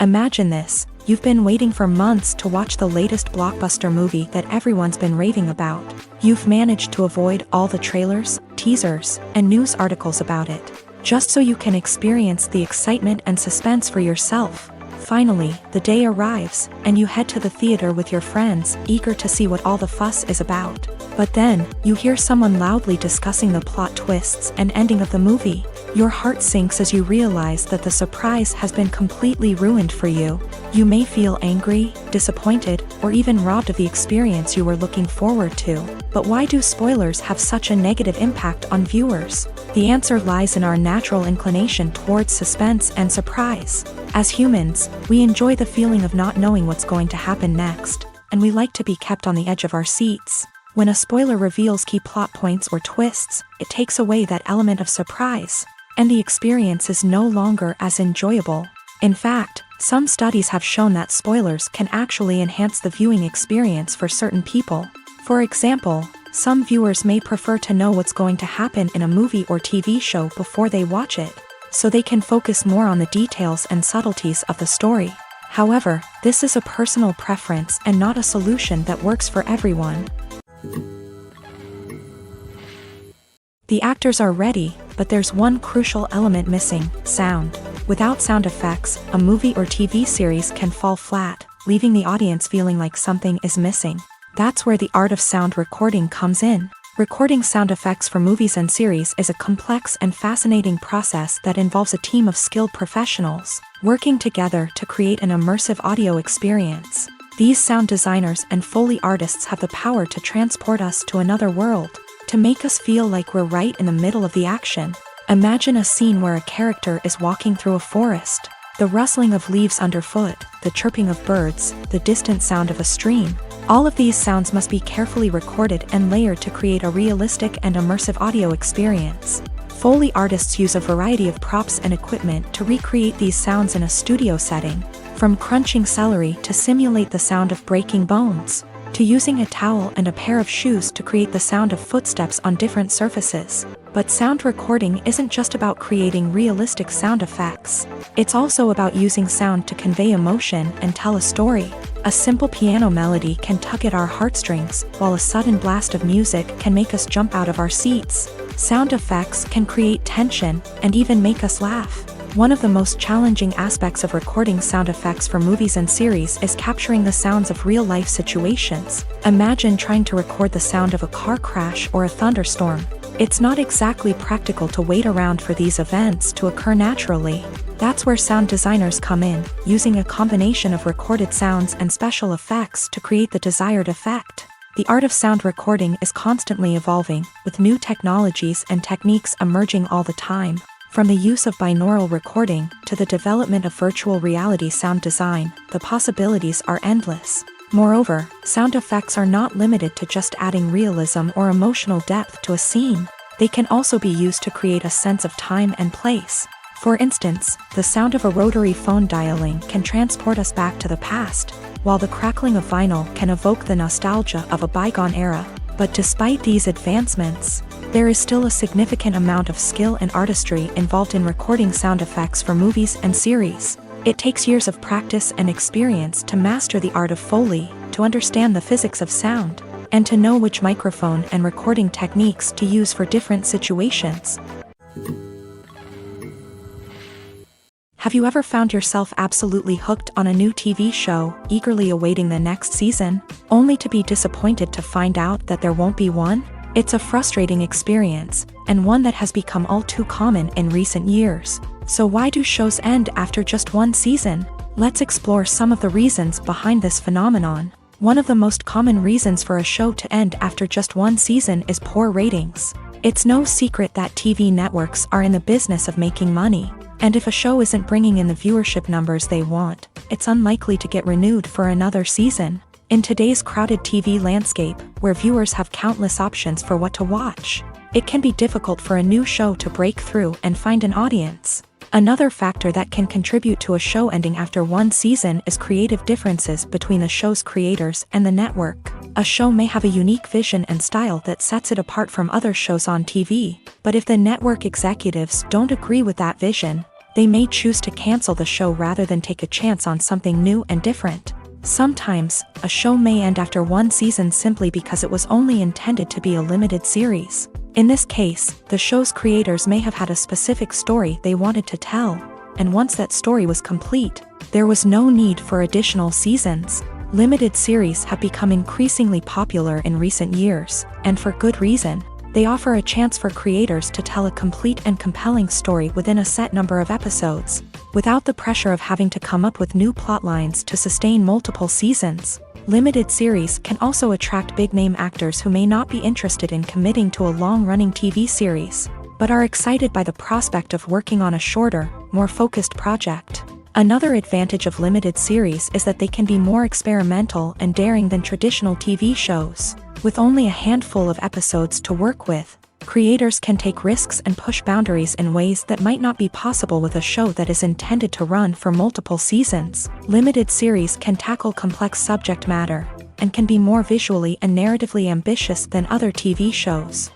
Imagine this. You've been waiting for months to watch the latest blockbuster movie that everyone's been raving about. You've managed to avoid all the trailers, teasers, and news articles about it, just so you can experience the excitement and suspense for yourself. Finally, the day arrives, and you head to the theater with your friends, eager to see what all the fuss is about. But then, you hear someone loudly discussing the plot twists and ending of the movie. Your heart sinks as you realize that the surprise has been completely ruined for you. You may feel angry, disappointed, or even robbed of the experience you were looking forward to. But why do spoilers have such a negative impact on viewers? The answer lies in our natural inclination towards suspense and surprise. As humans, we enjoy the feeling of not knowing what's going to happen next, and we like to be kept on the edge of our seats. When a spoiler reveals key plot points or twists, it takes away that element of surprise, and the experience is no longer as enjoyable. In fact, some studies have shown that spoilers can actually enhance the viewing experience for certain people. For example, some viewers may prefer to know what's going to happen in a movie or TV show before they watch it, so they can focus more on the details and subtleties of the story. However, this is a personal preference and not a solution that works for everyone. The actors are ready, but there's one crucial element missing: sound. Without sound effects, a movie or TV series can fall flat, leaving the audience feeling like something is missing. That's where the art of sound recording comes in. Recording sound effects for movies and series is a complex and fascinating process that involves a team of skilled professionals working together to create an immersive audio experience. These sound designers and Foley artists have the power to transport us to another world, to make us feel like we're right in the middle of the action. Imagine a scene where a character is walking through a forest. The rustling of leaves underfoot, the chirping of birds, the distant sound of a stream. All of these sounds must be carefully recorded and layered to create a realistic and immersive audio experience. Foley artists use a variety of props and equipment to recreate these sounds in a studio setting, from crunching celery to simulate the sound of breaking bones, to using a towel and a pair of shoes to create the sound of footsteps on different surfaces. But sound recording isn't just about creating realistic sound effects. It's also about using sound to convey emotion and tell a story. A simple piano melody can tug at our heartstrings, while a sudden blast of music can make us jump out of our seats. Sound effects can create tension and even make us laugh. One of the most challenging aspects of recording sound effects for movies and series is capturing the sounds of real-life situations. Imagine trying to record the sound of a car crash or a thunderstorm. It's not exactly practical to wait around for these events to occur naturally. That's where sound designers come in, using a combination of recorded sounds and special effects to create the desired effect. The art of sound recording is constantly evolving, with new technologies and techniques emerging all the time. From the use of binaural recording to the development of virtual reality sound design, the possibilities are endless. Moreover, sound effects are not limited to just adding realism or emotional depth to a scene. They can also be used to create a sense of time and place. For instance, the sound of a rotary phone dialing can transport us back to the past, while the crackling of vinyl can evoke the nostalgia of a bygone era. But despite these advancements, there is still a significant amount of skill and artistry involved in recording sound effects for movies and series. It takes years of practice and experience to master the art of Foley, to understand the physics of sound, and to know which microphone and recording techniques to use for different situations. Have you ever found yourself absolutely hooked on a new TV show, eagerly awaiting the next season, only to be disappointed to find out that there won't be one? It's a frustrating experience, and one that has become all too common in recent years. So why do shows end after just one season? Let's explore some of the reasons behind this phenomenon. One of the most common reasons for a show to end after just one season is poor ratings. It's no secret that TV networks are in the business of making money, and if a show isn't bringing in the viewership numbers they want, it's unlikely to get renewed for another season. In today's crowded TV landscape, where viewers have countless options for what to watch, it can be difficult for a new show to break through and find an audience. Another factor that can contribute to a show ending after one season is creative differences between the show's creators and the network. A show may have a unique vision and style that sets it apart from other shows on TV, but if the network executives don't agree with that vision, They may choose to cancel the show rather than take a chance on something new and different. Sometimes, a show may end after one season simply because it was only intended to be a limited series. In this case, the show's creators may have had a specific story they wanted to tell, and once that story was complete, there was no need for additional seasons. Limited series have become increasingly popular in recent years, and for good reason. They offer a chance for creators to tell a complete and compelling story within a set number of episodes, without the pressure of having to come up with new plotlines to sustain multiple seasons. Limited series can also attract big-name actors who may not be interested in committing to a long-running TV series, but are excited by the prospect of working on a shorter, more focused project. Another advantage of limited series is that they can be more experimental and daring than traditional TV shows. With only a handful of episodes to work with, creators can take risks and push boundaries in ways that might not be possible with a show that is intended to run for multiple seasons. Limited series can tackle complex subject matter, and can be more visually and narratively ambitious than other TV shows.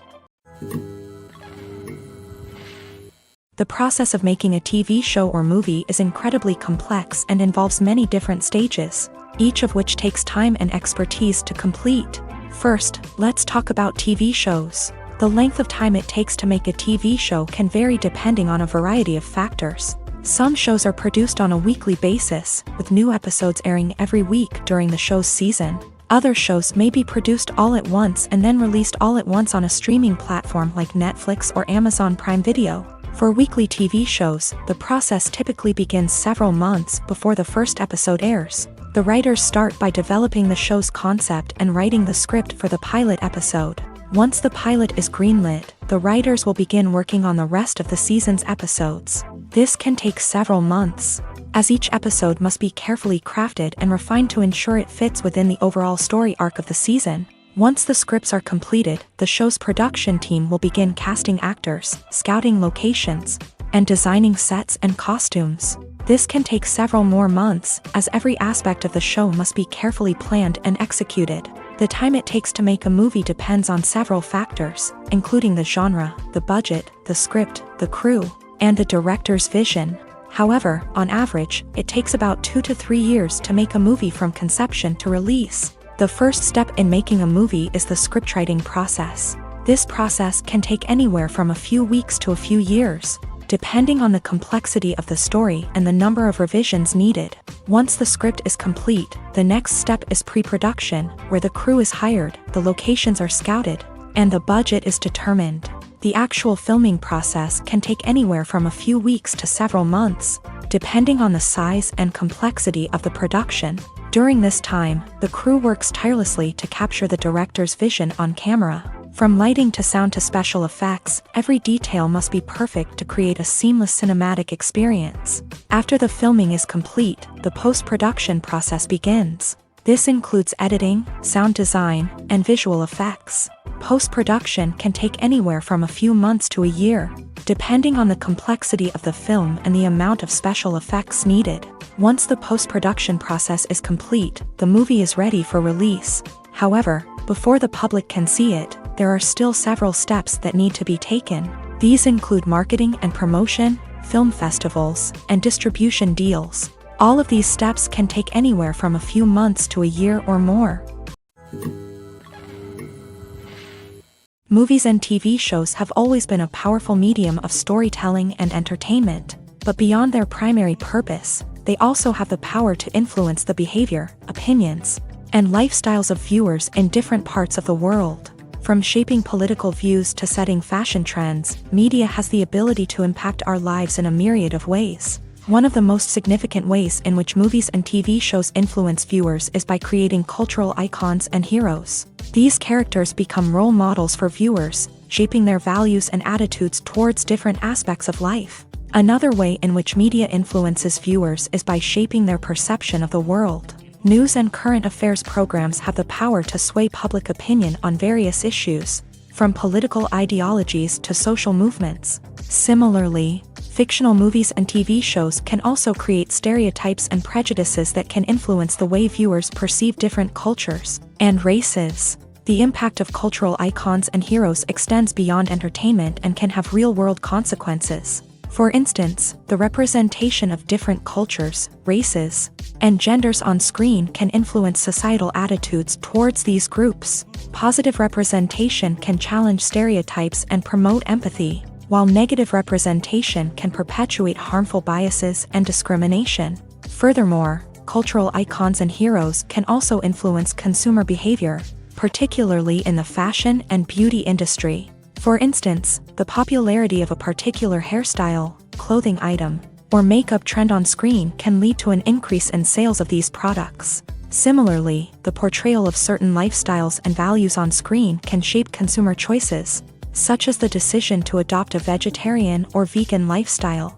The process of making a TV show or movie is incredibly complex and involves many different stages, each of which takes time and expertise to complete. First, let's talk about TV shows. The length of time it takes to make a TV show can vary depending on a variety of factors. Some shows are produced on a weekly basis, with new episodes airing every week during the show's season. Other shows may be produced all at once and then released all at once on a streaming platform like Netflix or Amazon Prime Video. For weekly TV shows, the process typically begins several months before the first episode airs. The writers start by developing the show's concept and writing the script for the pilot episode. Once the pilot is greenlit, the writers will begin working on the rest of the season's episodes. This can take several months, as each episode must be carefully crafted and refined to ensure it fits within the overall story arc of the season. Once the scripts are completed, the show's production team will begin casting actors, scouting locations, and designing sets and costumes. This can take several more months, as every aspect of the show must be carefully planned and executed. The time it takes to make a movie depends on several factors, including the genre, the budget, the script, the crew, and the director's vision. However, on average, it takes about 2 to 3 years to make a movie from conception to release. The first step in making a movie is the scriptwriting process. This process can take anywhere from a few weeks to a few years, depending on the complexity of the story and the number of revisions needed. Once the script is complete, the next step is pre-production, where the crew is hired, the locations are scouted, and the budget is determined. The actual filming process can take anywhere from a few weeks to several months, depending on the size and complexity of the production. During this time, the crew works tirelessly to capture the director's vision on camera. From lighting to sound to special effects, every detail must be perfect to create a seamless cinematic experience. After the filming is complete, the post-production process begins. This includes editing, sound design, and visual effects. Post-production can take anywhere from a few months to a year, depending on the complexity of the film and the amount of special effects needed. Once the post-production process is complete, the movie is ready for release. However, before the public can see it, there are still several steps that need to be taken. These include marketing and promotion, film festivals, and distribution deals. All of these steps can take anywhere from a few months to a year or more. Movies and TV shows have always been a powerful medium of storytelling and entertainment, but beyond their primary purpose, they also have the power to influence the behavior, opinions, and lifestyles of viewers in different parts of the world. From shaping political views to setting fashion trends, media has the ability to impact our lives in a myriad of ways. One of the most significant ways in which movies and TV shows influence viewers is by creating cultural icons and heroes. These characters become role models for viewers, shaping their values and attitudes towards different aspects of life. Another way in which media influences viewers is by shaping their perception of the world. News and current affairs programs have the power to sway public opinion on various issues, from political ideologies to social movements. Similarly, fictional movies and TV shows can also create stereotypes and prejudices that can influence the way viewers perceive different cultures and races. The impact of cultural icons and heroes extends beyond entertainment and can have real-world consequences. For instance, the representation of different cultures, races, and genders on screen can influence societal attitudes towards these groups. Positive representation can challenge stereotypes and promote empathy, while negative representation can perpetuate harmful biases and discrimination. Furthermore, cultural icons and heroes can also influence consumer behavior, particularly in the fashion and beauty industry. For instance, the popularity of a particular hairstyle, clothing item, or makeup trend on screen can lead to an increase in sales of these products. Similarly, the portrayal of certain lifestyles and values on screen can shape consumer choices, such as the decision to adopt a vegetarian or vegan lifestyle.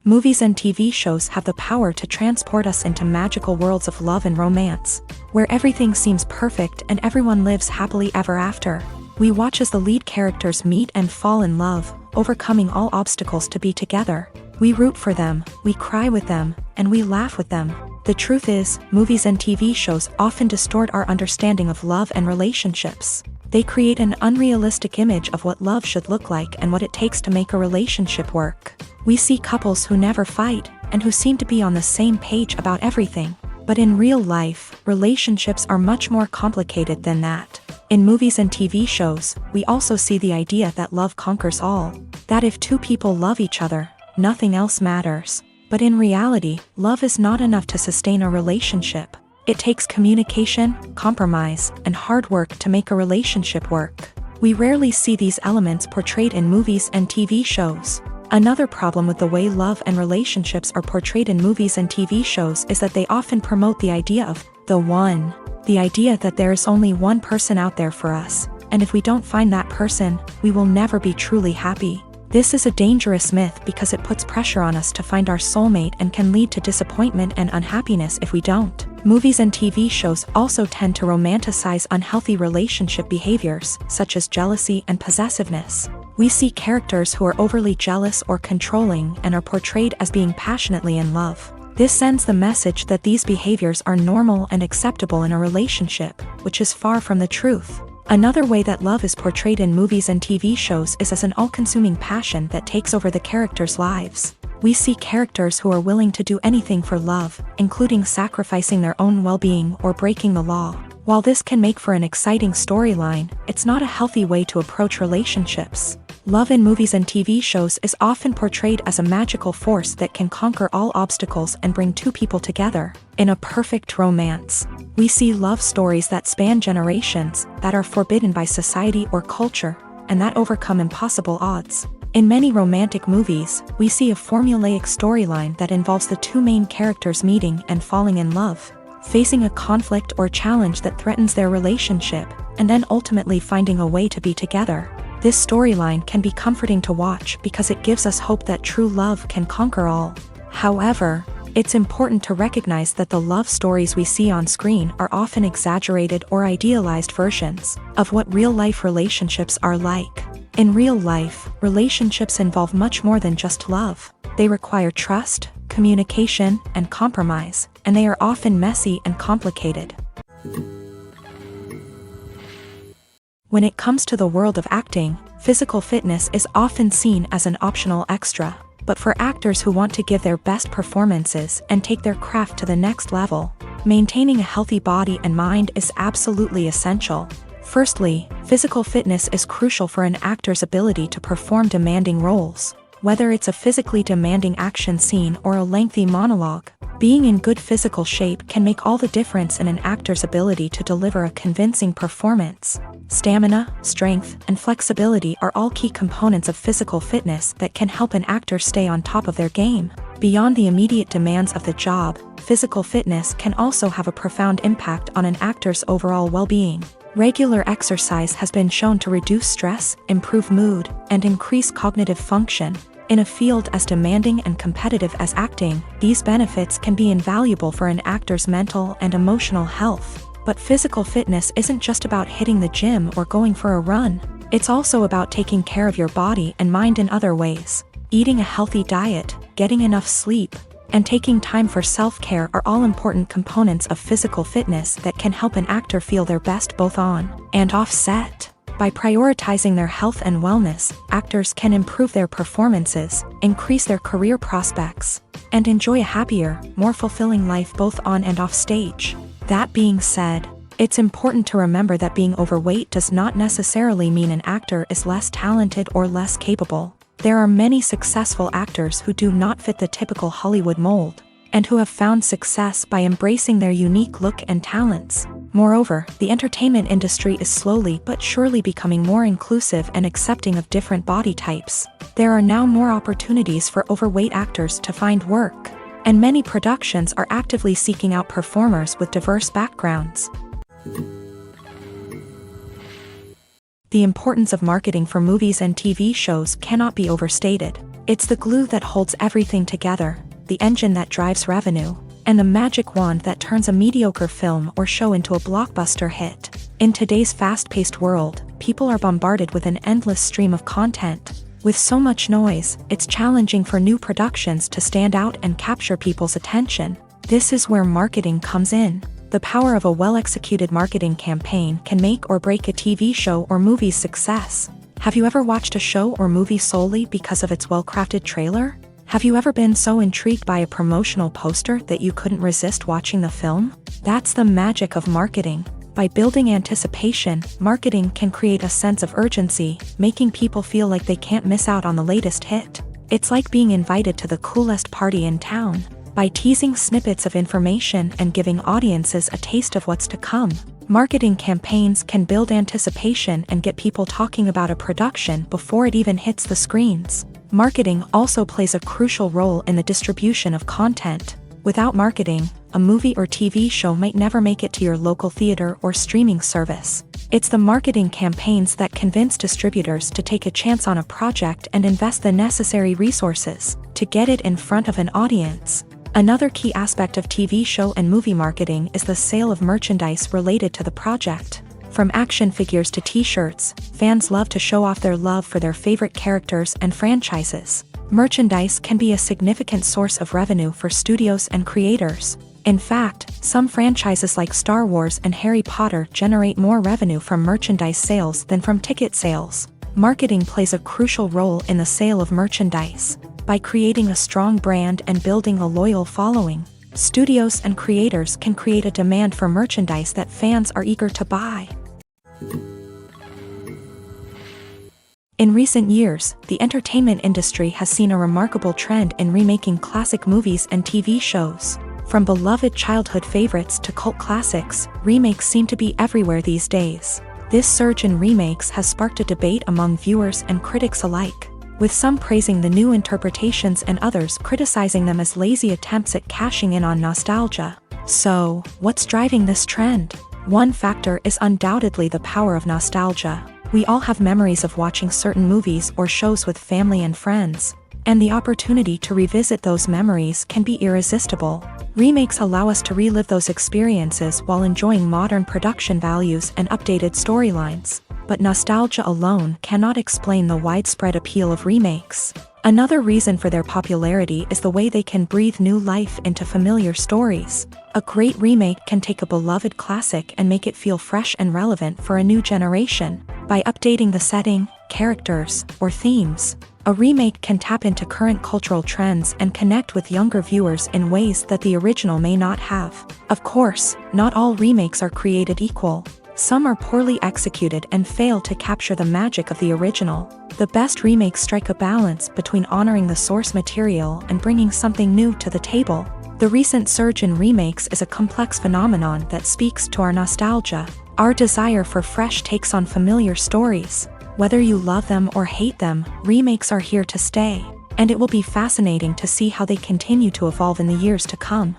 Movies and TV shows have the power to transport us into magical worlds of love and romance, where everything seems perfect and everyone lives happily ever after. We watch as the lead characters meet and fall in love, overcoming all obstacles to be together. We root for them, we cry with them, and we laugh with them. The truth is, movies and TV shows often distort our understanding of love and relationships. They create an unrealistic image of what love should look like and what it takes to make a relationship work. We see couples who never fight, and who seem to be on the same page about everything. But in real life, relationships are much more complicated than that. In movies and TV shows, we also see the idea that love conquers all. That if two people love each other, nothing else matters. But in reality, love is not enough to sustain a relationship. It takes communication, compromise, and hard work to make a relationship work. We rarely see these elements portrayed in movies and TV shows. Another problem with the way love and relationships are portrayed in movies and TV shows is that they often promote the idea of the one. The idea that there is only one person out there for us, and if we don't find that person, we will never be truly happy. This is a dangerous myth because it puts pressure on us to find our soulmate and can lead to disappointment and unhappiness if we don't. Movies and TV shows also tend to romanticize unhealthy relationship behaviors, such as jealousy and possessiveness. We see characters who are overly jealous or controlling and are portrayed as being passionately in love. This sends the message that these behaviors are normal and acceptable in a relationship, which is far from the truth. Another way that love is portrayed in movies and TV shows is as an all-consuming passion that takes over the characters' lives. We see characters who are willing to do anything for love, including sacrificing their own well-being or breaking the law. While this can make for an exciting storyline, it's not a healthy way to approach relationships. Love in movies and TV shows is often portrayed as a magical force that can conquer all obstacles and bring two people together. In a perfect romance, we see love stories that span generations, that are forbidden by society or culture, and that overcome impossible odds. In many romantic movies, we see a formulaic storyline that involves the two main characters meeting and falling in love, facing a conflict or challenge that threatens their relationship, and then ultimately finding a way to be together. This storyline can be comforting to watch because it gives us hope that true love can conquer all. However, it's important to recognize that the love stories we see on screen are often exaggerated or idealized versions of what real-life relationships are like. In real life, relationships involve much more than just love. They require trust, communication, and compromise, and they are often messy and complicated. When it comes to the world of acting, physical fitness is often seen as an optional extra. But for actors who want to give their best performances and take their craft to the next level, maintaining a healthy body and mind is absolutely essential. Firstly, physical fitness is crucial for an actor's ability to perform demanding roles. Whether it's a physically demanding action scene or a lengthy monologue, being in good physical shape can make all the difference in an actor's ability to deliver a convincing performance. Stamina, strength, and flexibility are all key components of physical fitness that can help an actor stay on top of their game. Beyond the immediate demands of the job, physical fitness can also have a profound impact on an actor's overall well-being. Regular exercise has been shown to reduce stress, improve mood, and increase cognitive function. In a field as demanding and competitive as acting, these benefits can be invaluable for an actor's mental and emotional health. But physical fitness isn't just about hitting the gym or going for a run. It's also about taking care of your body and mind in other ways. Eating a healthy diet, getting enough sleep, and taking time for self-care are all important components of physical fitness that can help an actor feel their best both on and off set. By prioritizing their health and wellness, actors can improve their performances, increase their career prospects, and enjoy a happier, more fulfilling life both on and off stage. That being said, it's important to remember that being overweight does not necessarily mean an actor is less talented or less capable. There are many successful actors who do not fit the typical Hollywood mold, and who have found success by embracing their unique look and talents. Moreover, the entertainment industry is slowly but surely becoming more inclusive and accepting of different body types. There are now more opportunities for overweight actors to find work, and many productions are actively seeking out performers with diverse backgrounds. The importance of marketing for movies and TV shows cannot be overstated. It's the glue that holds everything together, the engine that drives revenue, and the magic wand that turns a mediocre film or show into a blockbuster hit. In today's fast-paced world, people are bombarded with an endless stream of content. With so much noise, it's challenging for new productions to stand out and capture people's attention. This is where marketing comes in. The power of a well-executed marketing campaign can make or break a TV show or movie's success. Have you ever watched a show or movie solely because of its well-crafted trailer? Have you ever been so intrigued by a promotional poster that you couldn't resist watching the film? That's the magic of marketing. By building anticipation, marketing can create a sense of urgency, making people feel like they can't miss out on the latest hit. It's like being invited to the coolest party in town. By teasing snippets of information and giving audiences a taste of what's to come, marketing campaigns can build anticipation and get people talking about a production before it even hits the screens. Marketing also plays a crucial role in the distribution of content. Without marketing, a movie or TV show might never make it to your local theater or streaming service. It's the marketing campaigns that convince distributors to take a chance on a project and invest the necessary resources to get it in front of an audience. Another key aspect of TV show and movie marketing is the sale of merchandise related to the project. From action figures to t-shirts, fans love to show off their love for their favorite characters and franchises. Merchandise can be a significant source of revenue for studios and creators. In fact, some franchises like Star Wars and Harry Potter generate more revenue from merchandise sales than from ticket sales. Marketing plays a crucial role in the sale of merchandise. By creating a strong brand and building a loyal following, studios and creators can create a demand for merchandise that fans are eager to buy. In recent years, the entertainment industry has seen a remarkable trend in remaking classic movies and TV shows. From beloved childhood favorites to cult classics, remakes seem to be everywhere these days. This surge in remakes has sparked a debate among viewers and critics alike, with some praising the new interpretations and others criticizing them as lazy attempts at cashing in on nostalgia. So, what's driving this trend? One factor is undoubtedly the power of nostalgia. We all have memories of watching certain movies or shows with family and friends, and the opportunity to revisit those memories can be irresistible. Remakes allow us to relive those experiences while enjoying modern production values and updated storylines. But nostalgia alone cannot explain the widespread appeal of remakes. Another reason for their popularity is the way they can breathe new life into familiar stories. A great remake can take a beloved classic and make it feel fresh and relevant for a new generation. By updating the setting, characters, or themes, a remake can tap into current cultural trends and connect with younger viewers in ways that the original may not have. Of course, not all remakes are created equal. Some are poorly executed and fail to capture the magic of the original. The best remakes strike a balance between honoring the source material and bringing something new to the table. The recent surge in remakes is a complex phenomenon that speaks to our nostalgia, our desire for fresh takes on familiar stories. Whether you love them or hate them, remakes are here to stay, and it will be fascinating to see how they continue to evolve in the years to come.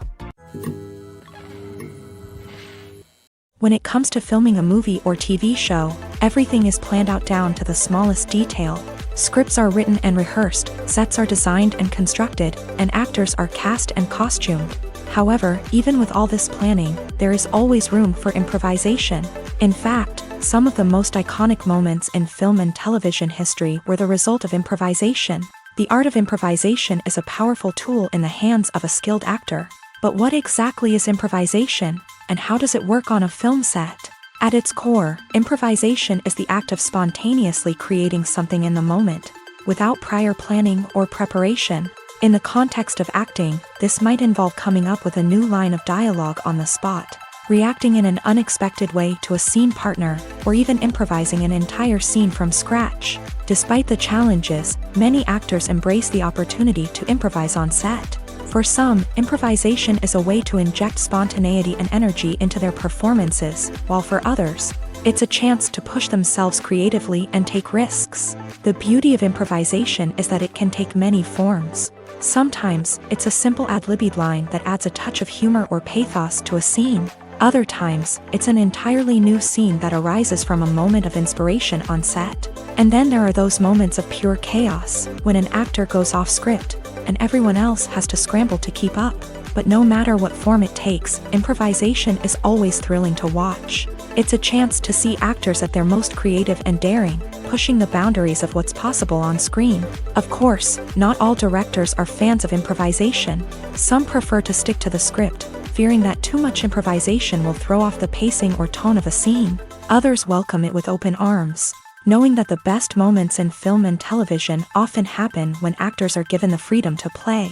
When it comes to filming a movie or TV show, everything is planned out down to the smallest detail. Scripts are written and rehearsed, sets are designed and constructed, and actors are cast and costumed. However, even with all this planning, there is always room for improvisation. In fact, some of the most iconic moments in film and television history were the result of improvisation. The art of improvisation is a powerful tool in the hands of a skilled actor. But what exactly is improvisation, and how does it work on a film set? At its core, improvisation is the act of spontaneously creating something in the moment, without prior planning or preparation. In the context of acting, this might involve coming up with a new line of dialogue on the spot, reacting in an unexpected way to a scene partner, or even improvising an entire scene from scratch. Despite the challenges, many actors embrace the opportunity to improvise on set. For some, improvisation is a way to inject spontaneity and energy into their performances, while for others, it's a chance to push themselves creatively and take risks. The beauty of improvisation is that it can take many forms. Sometimes, it's a simple ad-libbed line that adds a touch of humor or pathos to a scene. Other times, it's an entirely new scene that arises from a moment of inspiration on set. And then there are those moments of pure chaos, when an actor goes off script, and everyone else has to scramble to keep up. But no matter what form it takes, improvisation is always thrilling to watch. It's a chance to see actors at their most creative and daring, pushing the boundaries of what's possible on screen. Of course, not all directors are fans of improvisation. Some prefer to stick to the script, fearing that too much improvisation will throw off the pacing or tone of a scene. Others welcome it with open arms, knowing that the best moments in film and television often happen when actors are given the freedom to play.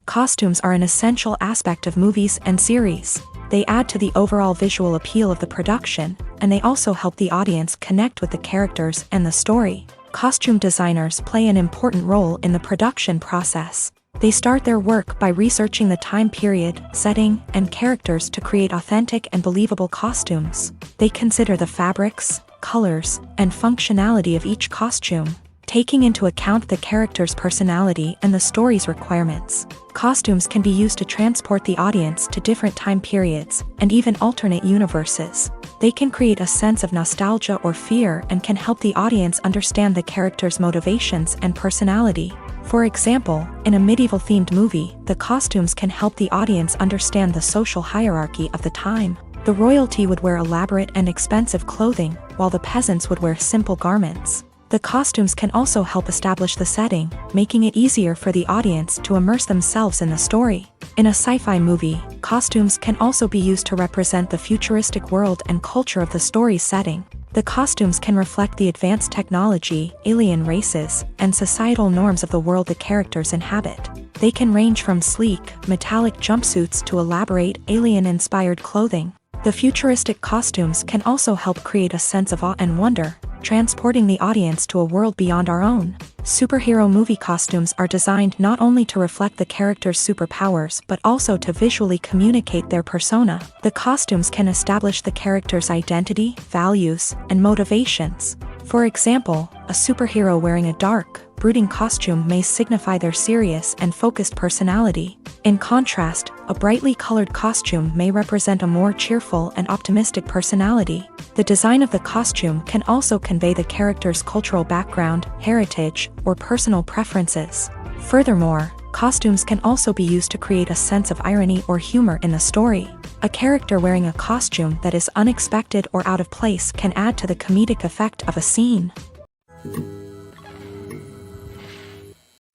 Costumes are an essential aspect of movies and series. They add to the overall visual appeal of the production, and they also help the audience connect with the characters and the story. Costume designers play an important role in the production process. They start their work by researching the time period, setting, and characters to create authentic and believable costumes. They consider the fabrics, colors, and functionality of each costume, taking into account the character's personality and the story's requirements. Costumes can be used to transport the audience to different time periods, and even alternate universes. They can create a sense of nostalgia or fear and can help the audience understand the character's motivations and personality. For example, in a medieval-themed movie, the costumes can help the audience understand the social hierarchy of the time. The royalty would wear elaborate and expensive clothing, while the peasants would wear simple garments. The costumes can also help establish the setting, making it easier for the audience to immerse themselves in the story. In a sci-fi movie, costumes can also be used to represent the futuristic world and culture of the story's setting. The costumes can reflect the advanced technology, alien races, and societal norms of the world the characters inhabit. They can range from sleek, metallic jumpsuits to elaborate, alien-inspired clothing. The futuristic costumes can also help create a sense of awe and wonder, transporting the audience to a world beyond our own. Superhero movie costumes are designed not only to reflect the character's superpowers but also to visually communicate their persona. The costumes can establish the character's identity, values, and motivations. For example, a superhero wearing a dark, brooding costume may signify their serious and focused personality. In contrast, a brightly colored costume may represent a more cheerful and optimistic personality. The design of the costume can also convey the character's cultural background, heritage, or personal preferences. Furthermore, costumes can also be used to create a sense of irony or humor in the story. A character wearing a costume that is unexpected or out of place can add to the comedic effect of a scene.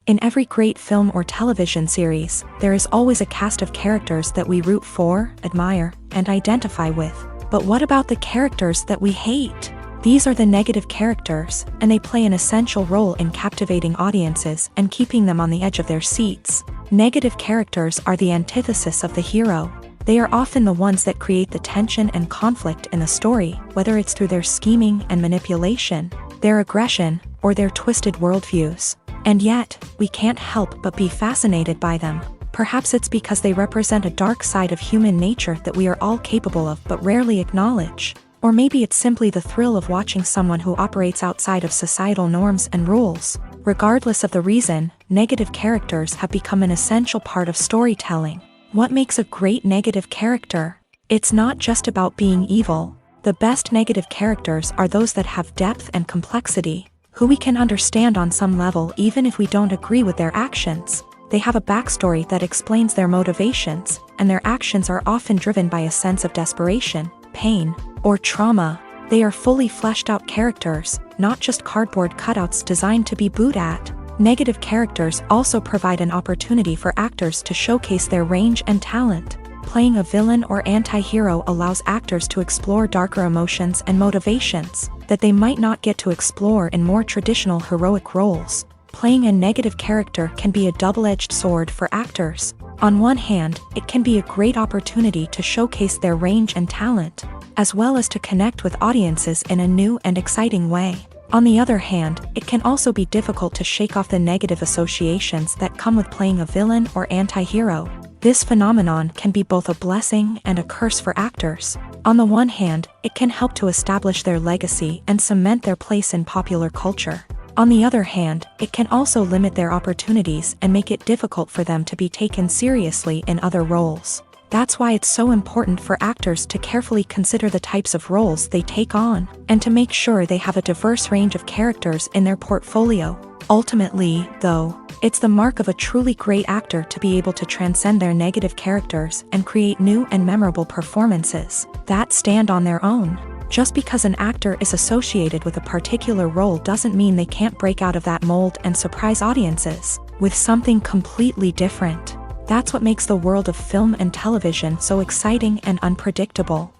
In every great film or television series, there is always a cast of characters that we root for, admire, and identify with. But what about the characters that we hate? These are the negative characters, and they play an essential role in captivating audiences and keeping them on the edge of their seats. Negative characters are the antithesis of the hero. They are often the ones that create the tension and conflict in the story, whether it's through their scheming and manipulation, their aggression, or their twisted worldviews. And yet, we can't help but be fascinated by them. Perhaps it's because they represent a dark side of human nature that we are all capable of but rarely acknowledge. Or maybe it's simply the thrill of watching someone who operates outside of societal norms and rules. Regardless of the reason, negative characters have become an essential part of storytelling. What makes a great negative character? It's not just about being evil. The best negative characters are those that have depth and complexity, who we can understand on some level even if we don't agree with their actions. They have a backstory that explains their motivations, and their actions are often driven by a sense of desperation, pain, or trauma. They are fully fleshed out characters, not just cardboard cutouts designed to be booed at. Negative characters also provide an opportunity for actors to showcase their range and talent. Playing a villain or anti-hero allows actors to explore darker emotions and motivations that they might not get to explore in more traditional heroic roles. Playing a negative character can be a double-edged sword for actors. On one hand, it can be a great opportunity to showcase their range and talent, as well as to connect with audiences in a new and exciting way. On the other hand, it can also be difficult to shake off the negative associations that come with playing a villain or anti-hero. This phenomenon can be both a blessing and a curse for actors. On the one hand, it can help to establish their legacy and cement their place in popular culture. On the other hand, it can also limit their opportunities and make it difficult for them to be taken seriously in other roles. That's why it's so important for actors to carefully consider the types of roles they take on, and to make sure they have a diverse range of characters in their portfolio. Ultimately, though, it's the mark of a truly great actor to be able to transcend their negative characters and create new and memorable performances that stand on their own. Just because an actor is associated with a particular role doesn't mean they can't break out of that mold and surprise audiences with something completely different. That's what makes the world of film and television so exciting and unpredictable.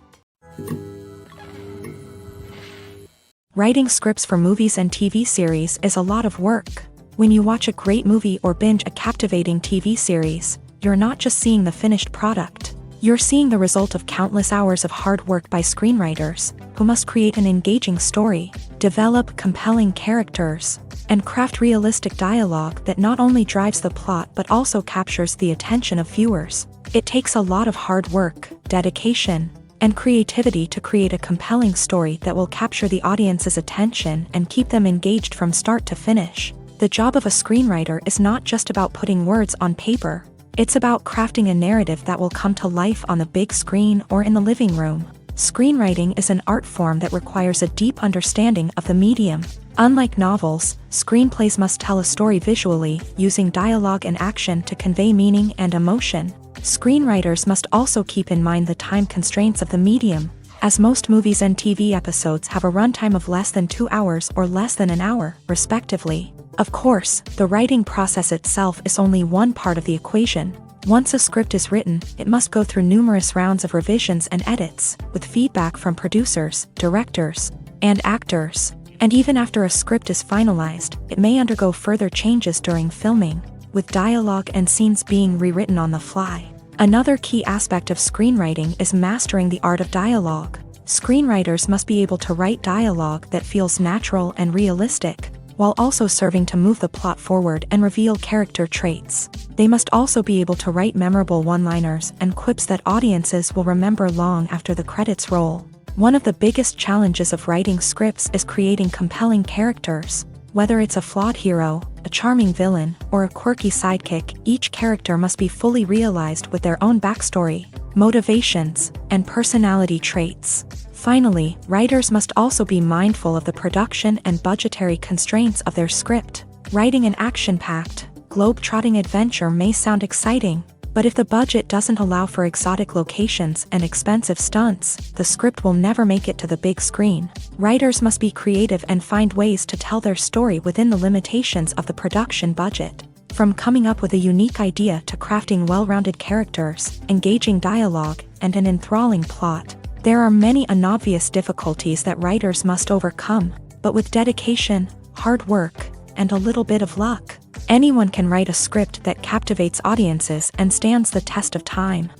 Writing scripts for movies and TV series is a lot of work. When you watch a great movie or binge a captivating TV series, you're not just seeing the finished product. You're seeing the result of countless hours of hard work by screenwriters, who must create an engaging story, develop compelling characters, and craft realistic dialogue that not only drives the plot but also captures the attention of viewers. It takes a lot of hard work, dedication, and creativity to create a compelling story that will capture the audience's attention and keep them engaged from start to finish. The job of a screenwriter is not just about putting words on paper. It's about crafting a narrative that will come to life on the big screen or in the living room. Screenwriting is an art form that requires a deep understanding of the medium. Unlike novels, screenplays must tell a story visually, using dialogue and action to convey meaning and emotion. Screenwriters must also keep in mind the time constraints of the medium, as most movies and TV episodes have a runtime of less than 2 hours or less than an hour, respectively. Of course, the writing process itself is only one part of the equation. Once a script is written, it must go through numerous rounds of revisions and edits, with feedback from producers, directors, and actors. And even after a script is finalized, it may undergo further changes during filming, with dialogue and scenes being rewritten on the fly. Another key aspect of screenwriting is mastering the art of dialogue. Screenwriters must be able to write dialogue that feels natural and realistic, while also serving to move the plot forward and reveal character traits. They must also be able to write memorable one-liners and quips that audiences will remember long after the credits roll. One of the biggest challenges of writing scripts is creating compelling characters. Whether it's a flawed hero, a charming villain, or a quirky sidekick, each character must be fully realized with their own backstory, motivations, and personality traits. Finally, writers must also be mindful of the production and budgetary constraints of their script. Writing an action-packed, globe-trotting adventure may sound exciting, but if the budget doesn't allow for exotic locations and expensive stunts, the script will never make it to the big screen. Writers must be creative and find ways to tell their story within the limitations of the production budget. From coming up with a unique idea to crafting well-rounded characters, engaging dialogue, and an enthralling plot, there are many unobvious difficulties that writers must overcome, but with dedication, hard work, and a little bit of luck, anyone can write a script that captivates audiences and stands the test of time.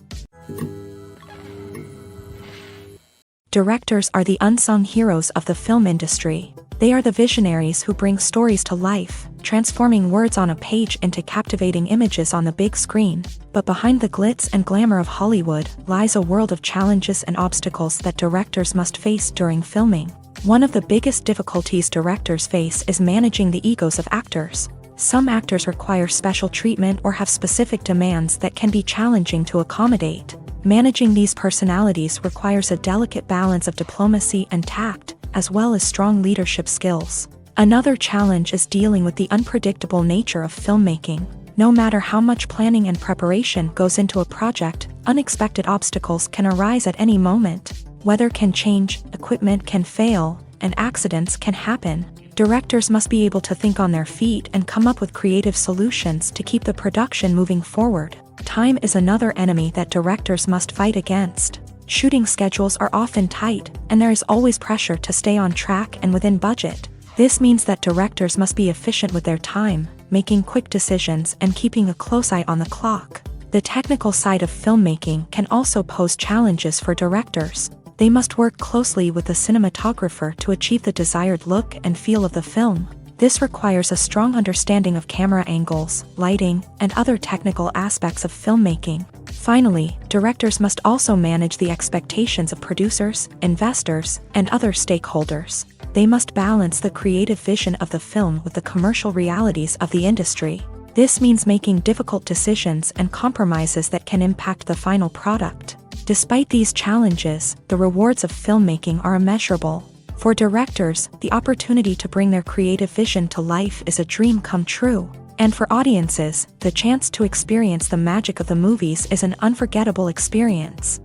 Directors are the unsung heroes of the film industry. They are the visionaries who bring stories to life, transforming words on a page into captivating images on the big screen. But behind the glitz and glamour of Hollywood lies a world of challenges and obstacles that directors must face during filming. One of the biggest difficulties directors face is managing the egos of actors. Some actors require special treatment or have specific demands that can be challenging to accommodate. Managing these personalities requires a delicate balance of diplomacy and tact, as well as strong leadership skills. Another challenge is dealing with the unpredictable nature of filmmaking. No matter how much planning and preparation goes into a project, unexpected obstacles can arise at any moment. Weather can change, equipment can fail, and accidents can happen. Directors must be able to think on their feet and come up with creative solutions to keep the production moving forward. Time is another enemy that directors must fight against. Shooting schedules are often tight, and there is always pressure to stay on track and within budget. This means that directors must be efficient with their time, making quick decisions and keeping a close eye on the clock. The technical side of filmmaking can also pose challenges for directors. They must work closely with the cinematographer to achieve the desired look and feel of the film. This requires a strong understanding of camera angles, lighting, and other technical aspects of filmmaking. Finally, directors must also manage the expectations of producers, investors, and other stakeholders. They must balance the creative vision of the film with the commercial realities of the industry. This means making difficult decisions and compromises that can impact the final product. Despite these challenges, the rewards of filmmaking are immeasurable. For directors, the opportunity to bring their creative vision to life is a dream come true. And for audiences, the chance to experience the magic of the movies is an unforgettable experience.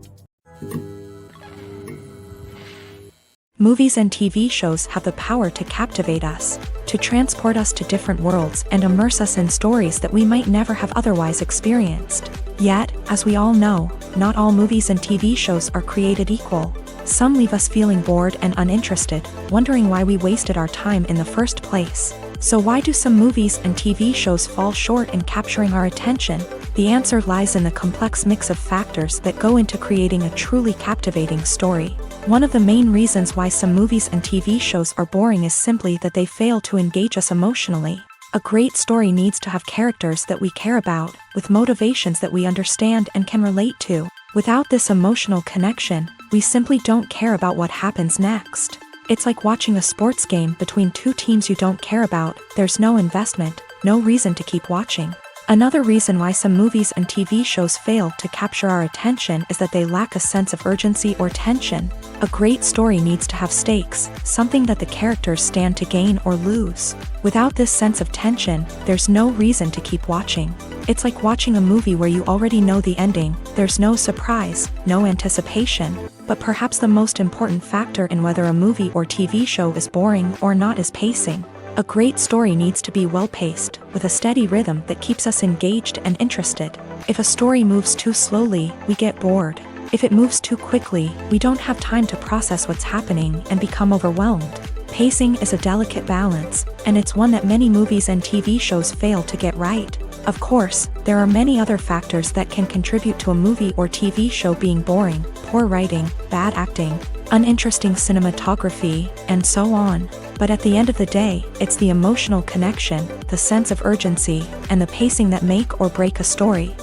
Movies and TV shows have the power to captivate us, to transport us to different worlds and immerse us in stories that we might never have otherwise experienced. Yet, as we all know, not all movies and TV shows are created equal. Some leave us feeling bored and uninterested, wondering why we wasted our time in the first place. So why do some movies and TV shows fall short in capturing our attention? The answer lies in the complex mix of factors that go into creating a truly captivating story. One of the main reasons why some movies and TV shows are boring is simply that they fail to engage us emotionally. A great story needs to have characters that we care about, with motivations that we understand and can relate to. Without this emotional connection, we simply don't care about what happens next. It's like watching a sports game between two teams you don't care about. There's no investment, no reason to keep watching. Another reason why some movies and TV shows fail to capture our attention is that they lack a sense of urgency or tension. A great story needs to have stakes, something that the characters stand to gain or lose. Without this sense of tension, there's no reason to keep watching. It's like watching a movie where you already know the ending. There's no surprise, no anticipation. But perhaps the most important factor in whether a movie or TV show is boring or not is pacing. A great story needs to be well-paced, with a steady rhythm that keeps us engaged and interested. If a story moves too slowly, we get bored. If it moves too quickly, we don't have time to process what's happening and become overwhelmed. Pacing is a delicate balance, and it's one that many movies and TV shows fail to get right. Of course, there are many other factors that can contribute to a movie or TV show being boring: poor writing, bad acting, uninteresting cinematography, and so on. But at the end of the day, it's the emotional connection, the sense of urgency, and the pacing that make or break a story.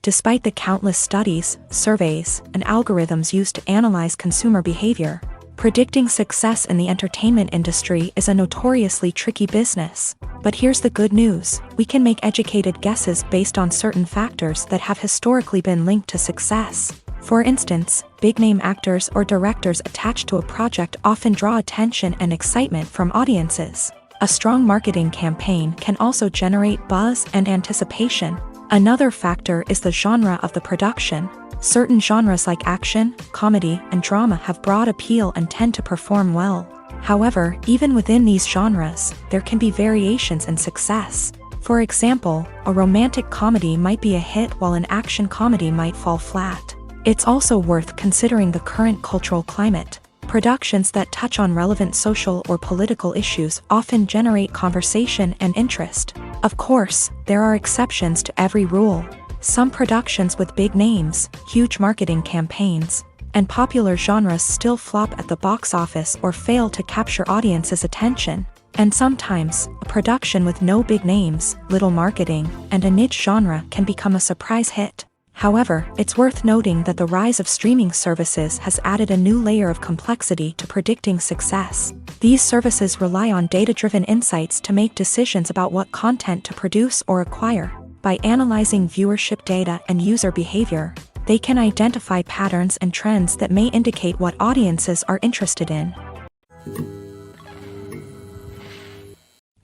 Despite the countless studies, surveys, and algorithms used to analyze consumer behavior, predicting success in the entertainment industry is a notoriously tricky business. But here's the good news: we can make educated guesses based on certain factors that have historically been linked to success. For instance, big-name actors or directors attached to a project often draw attention and excitement from audiences. A strong marketing campaign can also generate buzz and anticipation. Another factor is the genre of the production. Certain genres like action, comedy, and drama have broad appeal and tend to perform well. However, even within these genres, there can be variations in success. For example, a romantic comedy might be a hit while an action comedy might fall flat. It's also worth considering the current cultural climate. Productions that touch on relevant social or political issues often generate conversation and interest. Of course, there are exceptions to every rule. Some productions with big names, huge marketing campaigns, and popular genres still flop at the box office or fail to capture audiences' attention. And sometimes, a production with no big names, little marketing, and a niche genre can become a surprise hit. However, it's worth noting that the rise of streaming services has added a new layer of complexity to predicting success. These services rely on data-driven insights to make decisions about what content to produce or acquire. By analyzing viewership data and user behavior, they can identify patterns and trends that may indicate what audiences are interested in.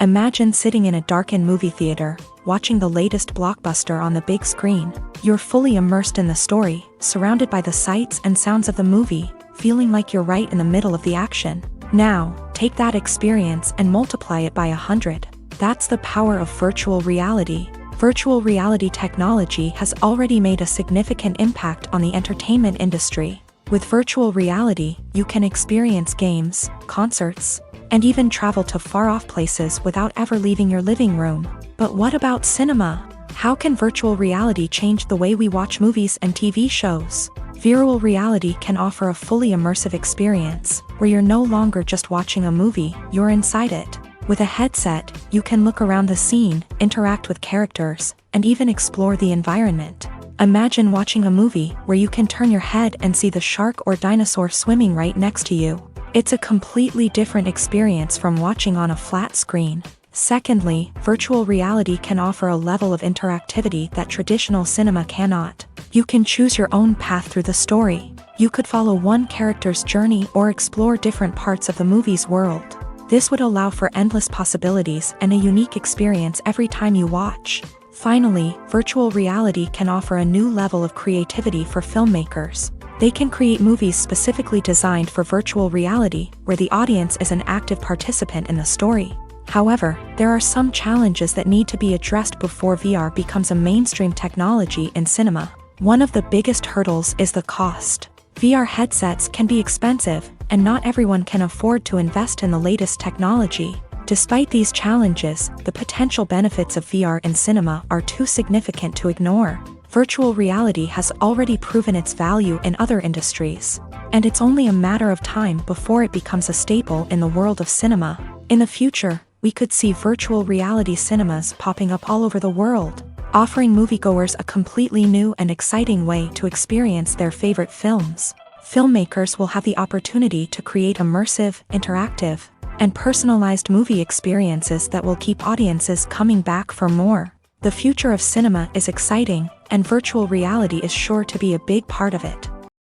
Imagine sitting in a darkened movie theater, watching the latest blockbuster on the big screen. You're fully immersed in the story, surrounded by the sights and sounds of the movie, feeling like you're right in the middle of the action. Now, take that experience and multiply it by 100. That's the power of virtual reality. Virtual reality technology has already made a significant impact on the entertainment industry. With virtual reality, you can experience games, concerts, and even travel to far-off places without ever leaving your living room. But what about cinema? How can virtual reality change the way we watch movies and TV shows? Virtual reality can offer a fully immersive experience, where you're no longer just watching a movie, you're inside it. With a headset, you can look around the scene, interact with characters, and even explore the environment. Imagine watching a movie where you can turn your head and see the shark or dinosaur swimming right next to you. It's a completely different experience from watching on a flat screen. Secondly, virtual reality can offer a level of interactivity that traditional cinema cannot. You can choose your own path through the story. You could follow one character's journey or explore different parts of the movie's world. This would allow for endless possibilities and a unique experience every time you watch. Finally, virtual reality can offer a new level of creativity for filmmakers. They can create movies specifically designed for virtual reality, where the audience is an active participant in the story. However, there are some challenges that need to be addressed before VR becomes a mainstream technology in cinema. One of the biggest hurdles is the cost. VR headsets can be expensive, and not everyone can afford to invest in the latest technology. Despite these challenges, the potential benefits of VR in cinema are too significant to ignore. Virtual reality has already proven its value in other industries, and it's only a matter of time before it becomes a staple in the world of cinema. In the future, we could see virtual reality cinemas popping up all over the world, offering moviegoers a completely new and exciting way to experience their favorite films. Filmmakers will have the opportunity to create immersive, interactive, and personalized movie experiences that will keep audiences coming back for more. The future of cinema is exciting, and virtual reality is sure to be a big part of it.